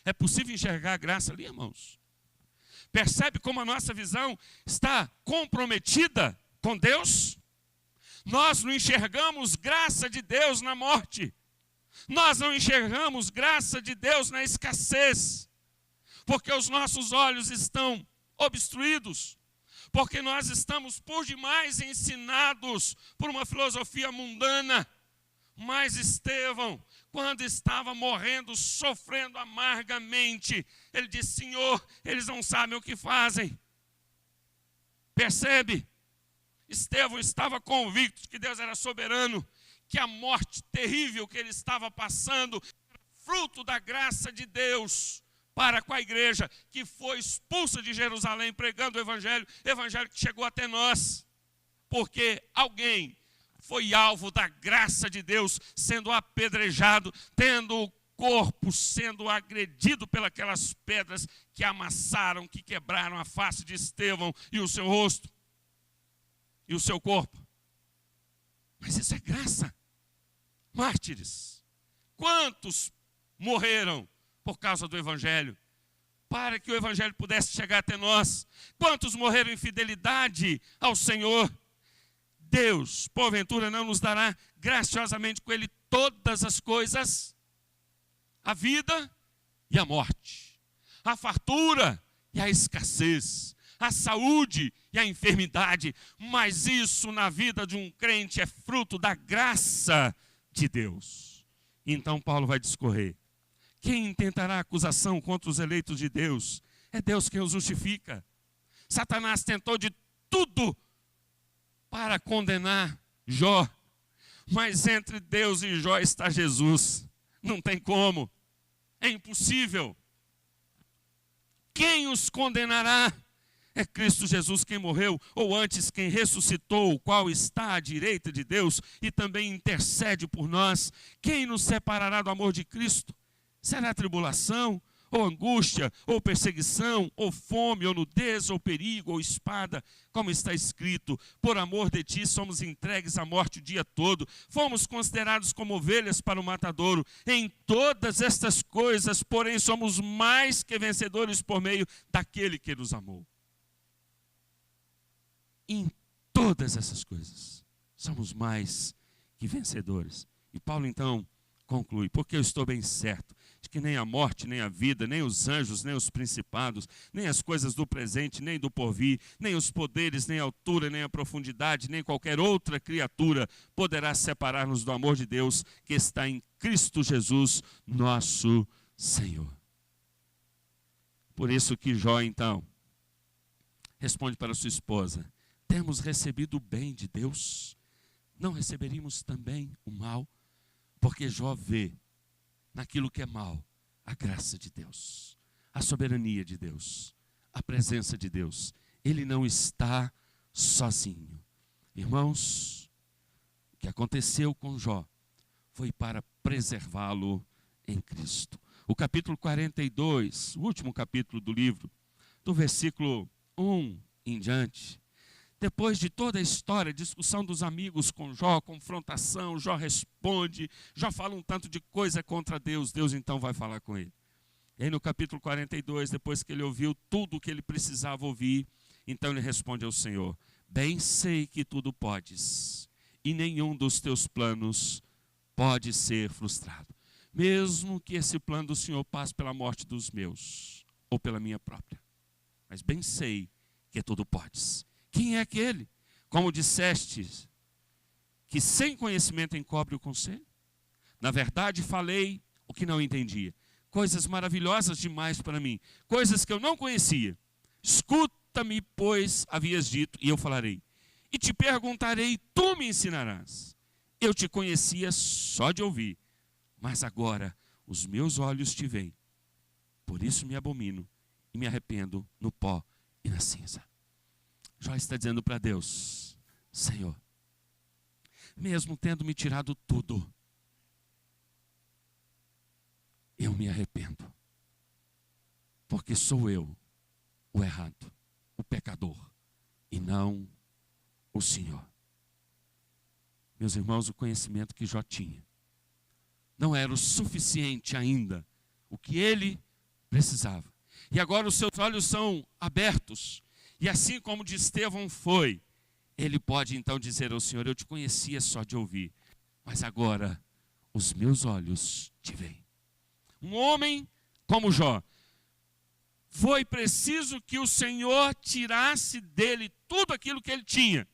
É possível enxergar a graça ali, irmãos? Percebe como a nossa visão está comprometida com Deus? Nós não enxergamos graça de Deus na morte. Nós não enxergamos graça de Deus na escassez. Porque os nossos olhos estão obstruídos. Porque nós estamos por demais ensinados por uma filosofia mundana. Mas Estevão, quando estava morrendo, sofrendo amargamente, ele disse: Senhor, eles não sabem o que fazem. Percebe? Estevão estava convicto de que Deus era soberano, que a morte terrível que ele estava passando era fruto da graça de Deus para com a igreja, que foi expulsa de Jerusalém pregando o evangelho que chegou até nós, porque alguém foi alvo da graça de Deus, sendo apedrejado, tendo o corpo sendo agredido pelas pedras que amassaram, que quebraram a face de Estevão e o seu rosto e o seu corpo. Mas isso é graça. Mártires, quantos morreram por causa do evangelho, para que o evangelho pudesse chegar até nós? Quantos morreram em fidelidade ao Senhor? Deus, porventura, não nos dará graciosamente com ele todas as coisas? A vida e a morte, a fartura e a escassez, a saúde e a enfermidade. Mas isso na vida de um crente é fruto da graça de Deus. Então Paulo vai discorrer. Quem intentará acusação contra os eleitos de Deus? É Deus quem os justifica. Satanás tentou de tudo para condenar Jó, mas entre Deus e Jó está Jesus. Não tem como, é impossível. Quem os condenará? É Cristo Jesus quem morreu, ou antes quem ressuscitou, o qual está à direita de Deus e também intercede por nós. Quem nos separará do amor de Cristo? Será tribulação, ou angústia, ou perseguição, ou fome, ou nudez, ou perigo, ou espada? Como está escrito: por amor de ti somos entregues à morte o dia todo, fomos considerados como ovelhas para o matadouro. Em todas estas coisas, porém, somos mais que vencedores por meio daquele que nos amou. Em todas essas coisas, somos mais que vencedores. E Paulo então conclui: porque eu estou bem certo de que nem a morte, nem a vida, nem os anjos, nem os principados, nem as coisas do presente, nem do porvir, nem os poderes, nem a altura, nem a profundidade, nem qualquer outra criatura poderá separar-nos do amor de Deus que está em Cristo Jesus, nosso Senhor. Por isso que Jó então responde para sua esposa: temos recebido o bem de Deus, não receberíamos também o mal? Porque Jó vê naquilo que é mal a graça de Deus, a soberania de Deus, a presença de Deus. Ele não está sozinho. Irmãos, o que aconteceu com Jó foi para preservá-lo em Cristo. O capítulo 42, o último capítulo do livro, do versículo 1 em diante, depois de toda a história, discussão dos amigos com Jó, confrontação, Jó responde, Jó fala um tanto de coisa contra Deus, Deus então vai falar com ele. E aí no capítulo 42, depois que ele ouviu tudo o que ele precisava ouvir, então ele responde ao Senhor: bem sei que tudo podes, e nenhum dos teus planos pode ser frustrado. Mesmo que esse plano do Senhor passe pela morte dos meus, ou pela minha própria. Mas bem sei que tudo podes. Quem é aquele? Como disseste, que sem conhecimento encobre o conselho? Na verdade, falei o que não entendia. Coisas maravilhosas demais para mim. Coisas que eu não conhecia. Escuta-me, pois, havias dito, e eu falarei. E te perguntarei, tu me ensinarás. Eu te conhecia só de ouvir, mas agora os meus olhos te veem. Por isso me abomino e me arrependo no pó e na cinza. Jó está dizendo para Deus: Senhor, mesmo tendo me tirado tudo, eu me arrependo, porque sou eu o errado, o pecador, e não o Senhor. Meus irmãos, o conhecimento que Jó tinha não era o suficiente ainda, o que ele precisava. E agora os seus olhos são abertos. E assim como de Estevão foi, ele pode então dizer ao Senhor: eu te conhecia só de ouvir, mas agora os meus olhos te veem. Um homem como Jó, foi preciso que o Senhor tirasse dele tudo aquilo que ele tinha,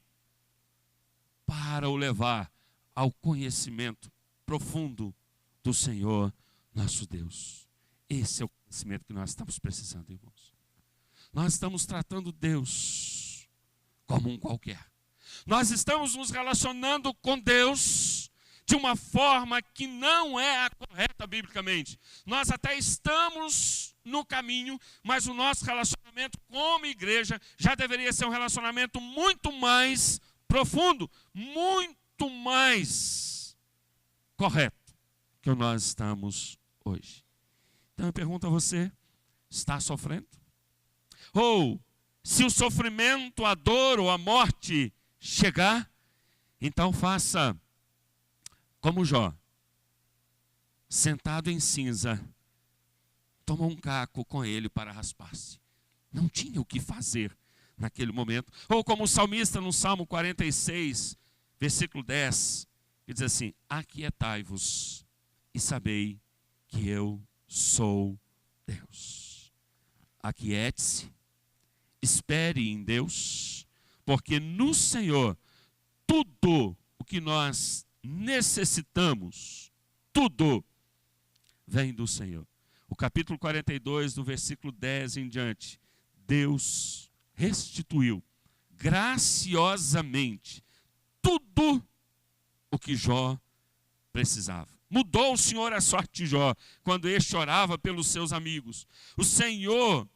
para o levar ao conhecimento profundo do Senhor nosso Deus. Esse é o conhecimento que nós estamos precisando, irmãos. Nós estamos tratando Deus como um qualquer. Nós estamos nos relacionando com Deus de uma forma que não é a correta biblicamente. Nós até estamos no caminho, mas o nosso relacionamento como igreja já deveria ser um relacionamento muito mais profundo, muito mais correto que o nós estamos hoje. Então eu pergunto a você, está sofrendo? Ou, se o sofrimento, a dor ou a morte chegar, então faça como Jó, sentado em cinza, tomou um caco com ele para raspar-se. Não tinha o que fazer naquele momento. Ou como o salmista no Salmo 46, versículo 10, que diz assim: aquietai-vos e sabei que eu sou Deus. Aquiete-se, espere em Deus, porque no Senhor tudo o que nós necessitamos, tudo vem do Senhor. O capítulo 42, do versículo 10 em diante, Deus restituiu graciosamente tudo o que Jó precisava. Mudou o Senhor a sorte de Jó, quando este chorava pelos seus amigos. O Senhor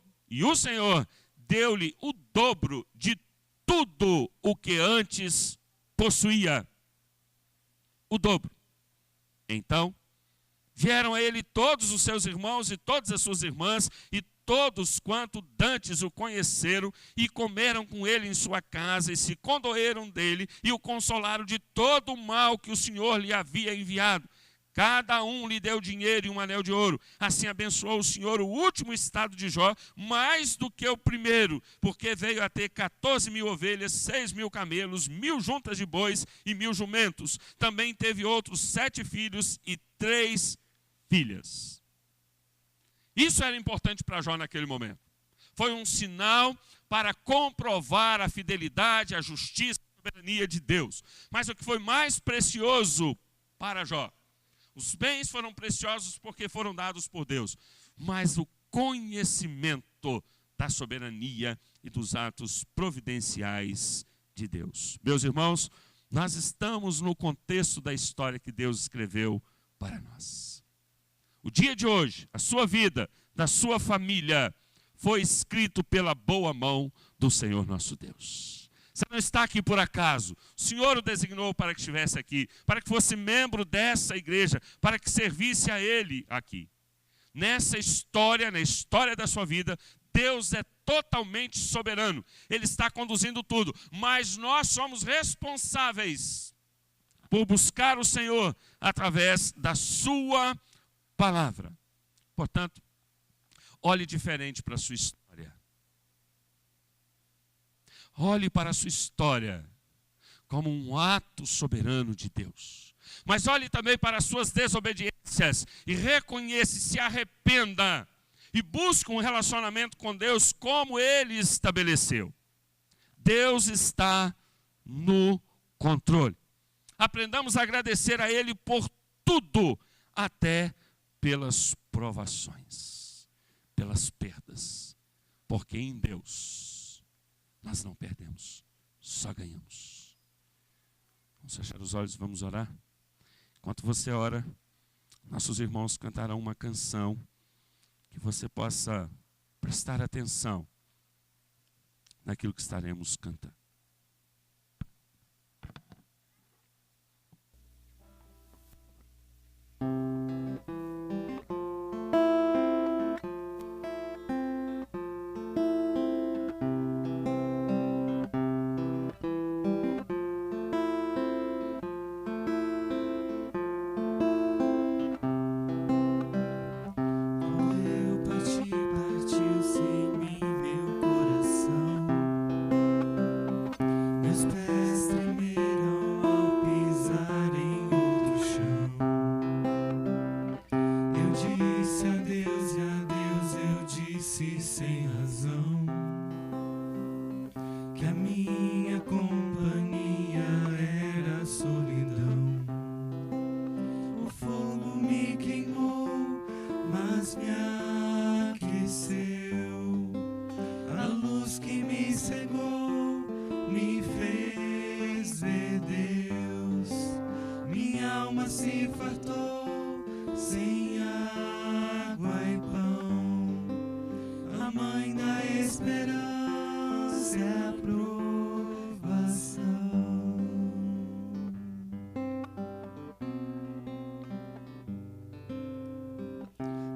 deu-lhe o dobro de tudo o que antes possuía. O dobro. Então, vieram a ele todos os seus irmãos e todas as suas irmãs, e todos quanto dantes o conheceram, e comeram com ele em sua casa, e se condoeram dele, e o consolaram de todo o mal que o Senhor lhe havia enviado. Cada um lhe deu dinheiro e um anel de ouro. Assim abençoou o Senhor o último estado de Jó, mais do que o primeiro, porque veio a ter 14.000 ovelhas, 6.000 camelos, 1.000 juntas de bois e 1.000 jumentos. Também teve outros 7 filhos e 3 filhas. Isso era importante para Jó naquele momento. Foi um sinal para comprovar a fidelidade, a justiça, a soberania de Deus. Mas o que foi mais precioso para Jó? Os bens foram preciosos porque foram dados por Deus, mas o conhecimento da soberania e dos atos providenciais de Deus. Meus irmãos, nós estamos no contexto da história que Deus escreveu para nós. O dia de hoje, a sua vida, da sua família, foi escrito pela boa mão do Senhor nosso Deus. Você não está aqui por acaso. O Senhor o designou para que estivesse aqui, para que fosse membro dessa igreja, para que servisse a Ele aqui. Nessa história, na história da sua vida, Deus é totalmente soberano. Ele está conduzindo tudo, mas nós somos responsáveis por buscar o Senhor através da sua palavra. Portanto, olhe diferente para a sua história. Olhe para a sua história como um ato soberano de Deus. Mas olhe também para as suas desobediências e reconheça, se arrependa e busque um relacionamento com Deus como Ele estabeleceu. Deus está no controle. Aprendamos a agradecer a Ele por tudo, até pelas provações, pelas perdas, porque em Deus nós não perdemos, só ganhamos. Vamos fechar os olhos, vamos orar. Enquanto você ora, nossos irmãos cantarão uma canção que você possa prestar atenção naquilo que estaremos cantando. Partiu sem mim meu coração. se fartou sem água e pão. A mãe da esperança é a provação.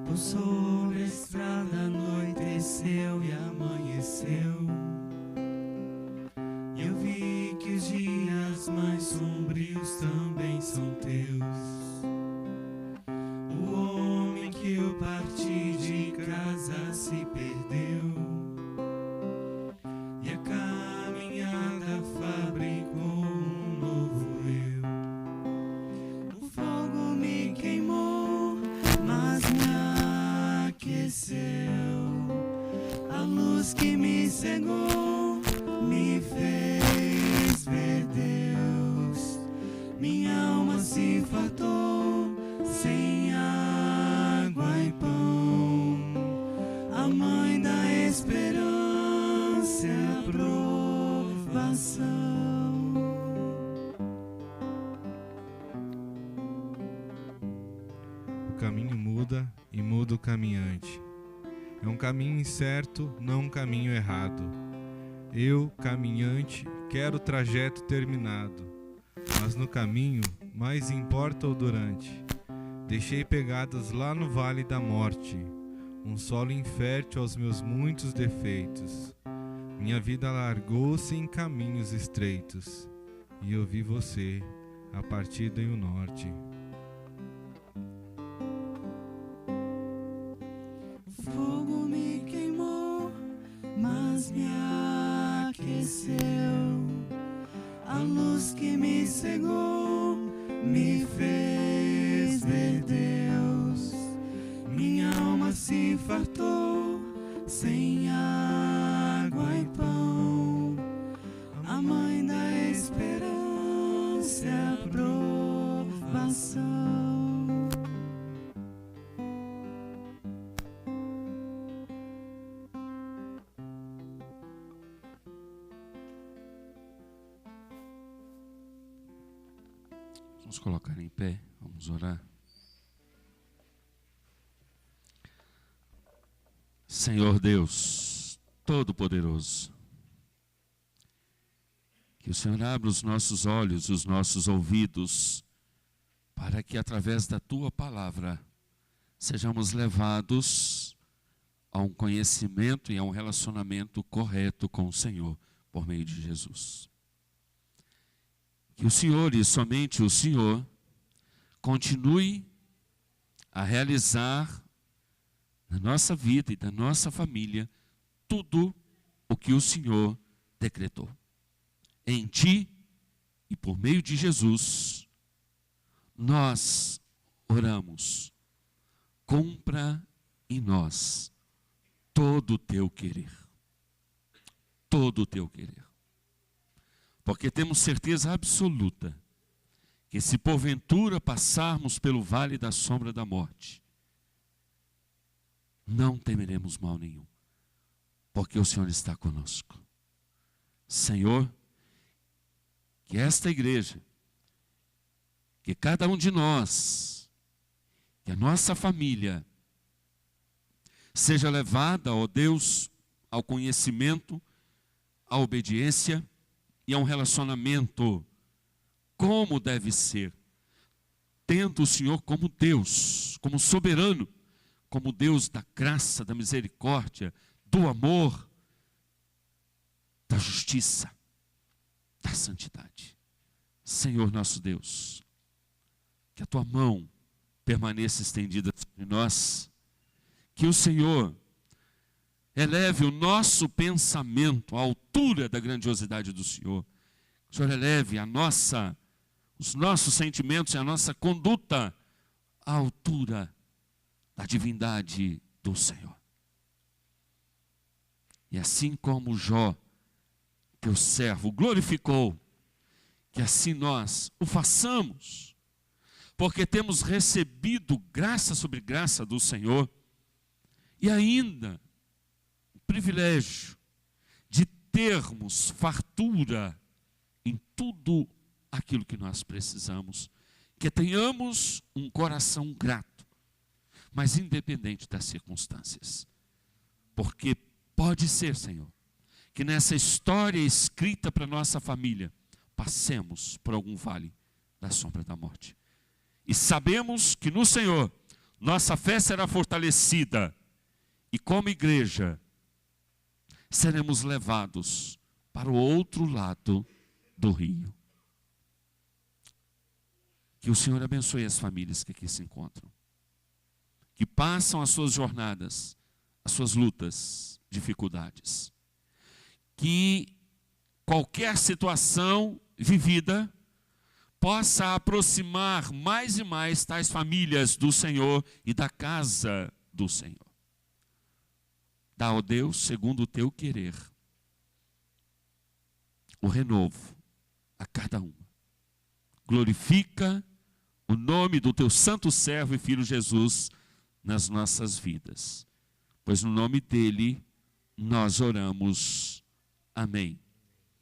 Por sobre a estrada anoiteceu e amanheceu. Eu vi que os dias mais sombrios também são teus. O homem que eu parti de casa se perdeu, e a caminhada fabricou um novo eu. O fogo me queimou, mas me aqueceu. A luz que me cegou me fez ver Deus. Minha alma se fartou sem água e pão. A mãe da esperança é a provação. O caminho muda e muda o caminhante. É um caminho incerto, não um caminho errado. Eu, caminhante, quero o trajeto terminado, mas no caminho mais importa o durante. Deixei pegadas lá no vale da morte, um solo infértil aos meus muitos defeitos. Minha vida largou-se em caminhos estreitos, e eu vi você, a partida e o norte. O fogo me queimou, mas me aqueceu. A luz que me cegou me fez ver Deus. Minha alma se fartou sem água e pão. A mãe da esperança é a provação. Vamos colocar em pé, vamos orar. Senhor Deus Todo-Poderoso, que o Senhor abra os nossos olhos, os nossos ouvidos, para que através da Tua palavra sejamos levados a um conhecimento e a um relacionamento correto com o Senhor, por meio de Jesus. Que o Senhor e somente o Senhor continue a realizar na nossa vida e na nossa família tudo o que o Senhor decretou. Em Ti e por meio de Jesus, nós oramos. Cumpra em nós todo o Teu querer. Todo o Teu querer. Porque temos certeza absoluta que se porventura passarmos pelo vale da sombra da morte, não temeremos mal nenhum, porque o Senhor está conosco. Senhor, que esta igreja, que cada um de nós, que a nossa família, seja levada, ó Deus, ao conhecimento, à obediência, e a um relacionamento como deve ser, tendo o Senhor como Deus, como soberano, como Deus da graça, da misericórdia, do amor, da justiça, da santidade. Senhor nosso Deus, que a Tua mão permaneça estendida sobre nós, que o Senhor eleve o nosso pensamento à altura da grandiosidade do Senhor. Que o Senhor eleve os nossos sentimentos e a nossa conduta à altura da divindade do Senhor. E assim como Jó, teu servo, glorificou, que assim nós o façamos, porque temos recebido graça sobre graça do Senhor, e ainda privilégio de termos fartura em tudo aquilo que nós precisamos. que tenhamos um coração grato, mas independente das circunstâncias. Porque pode ser, Senhor, que nessa história escrita para nossa família, passemos por algum vale da sombra da morte. E sabemos que no Senhor, nossa fé será fortalecida. E como igreja, seremos levados para o outro lado do rio. Que o Senhor abençoe as famílias que aqui se encontram. Que passam as suas jornadas, as suas lutas, dificuldades. Que qualquer situação vivida possa aproximar mais e mais tais famílias do Senhor e da casa do Senhor. Dá, ó Deus, segundo o teu querer, o renovo a cada uma. Glorifica o nome do teu santo servo e filho Jesus nas nossas vidas. Pois no nome dele nós oramos. Amém.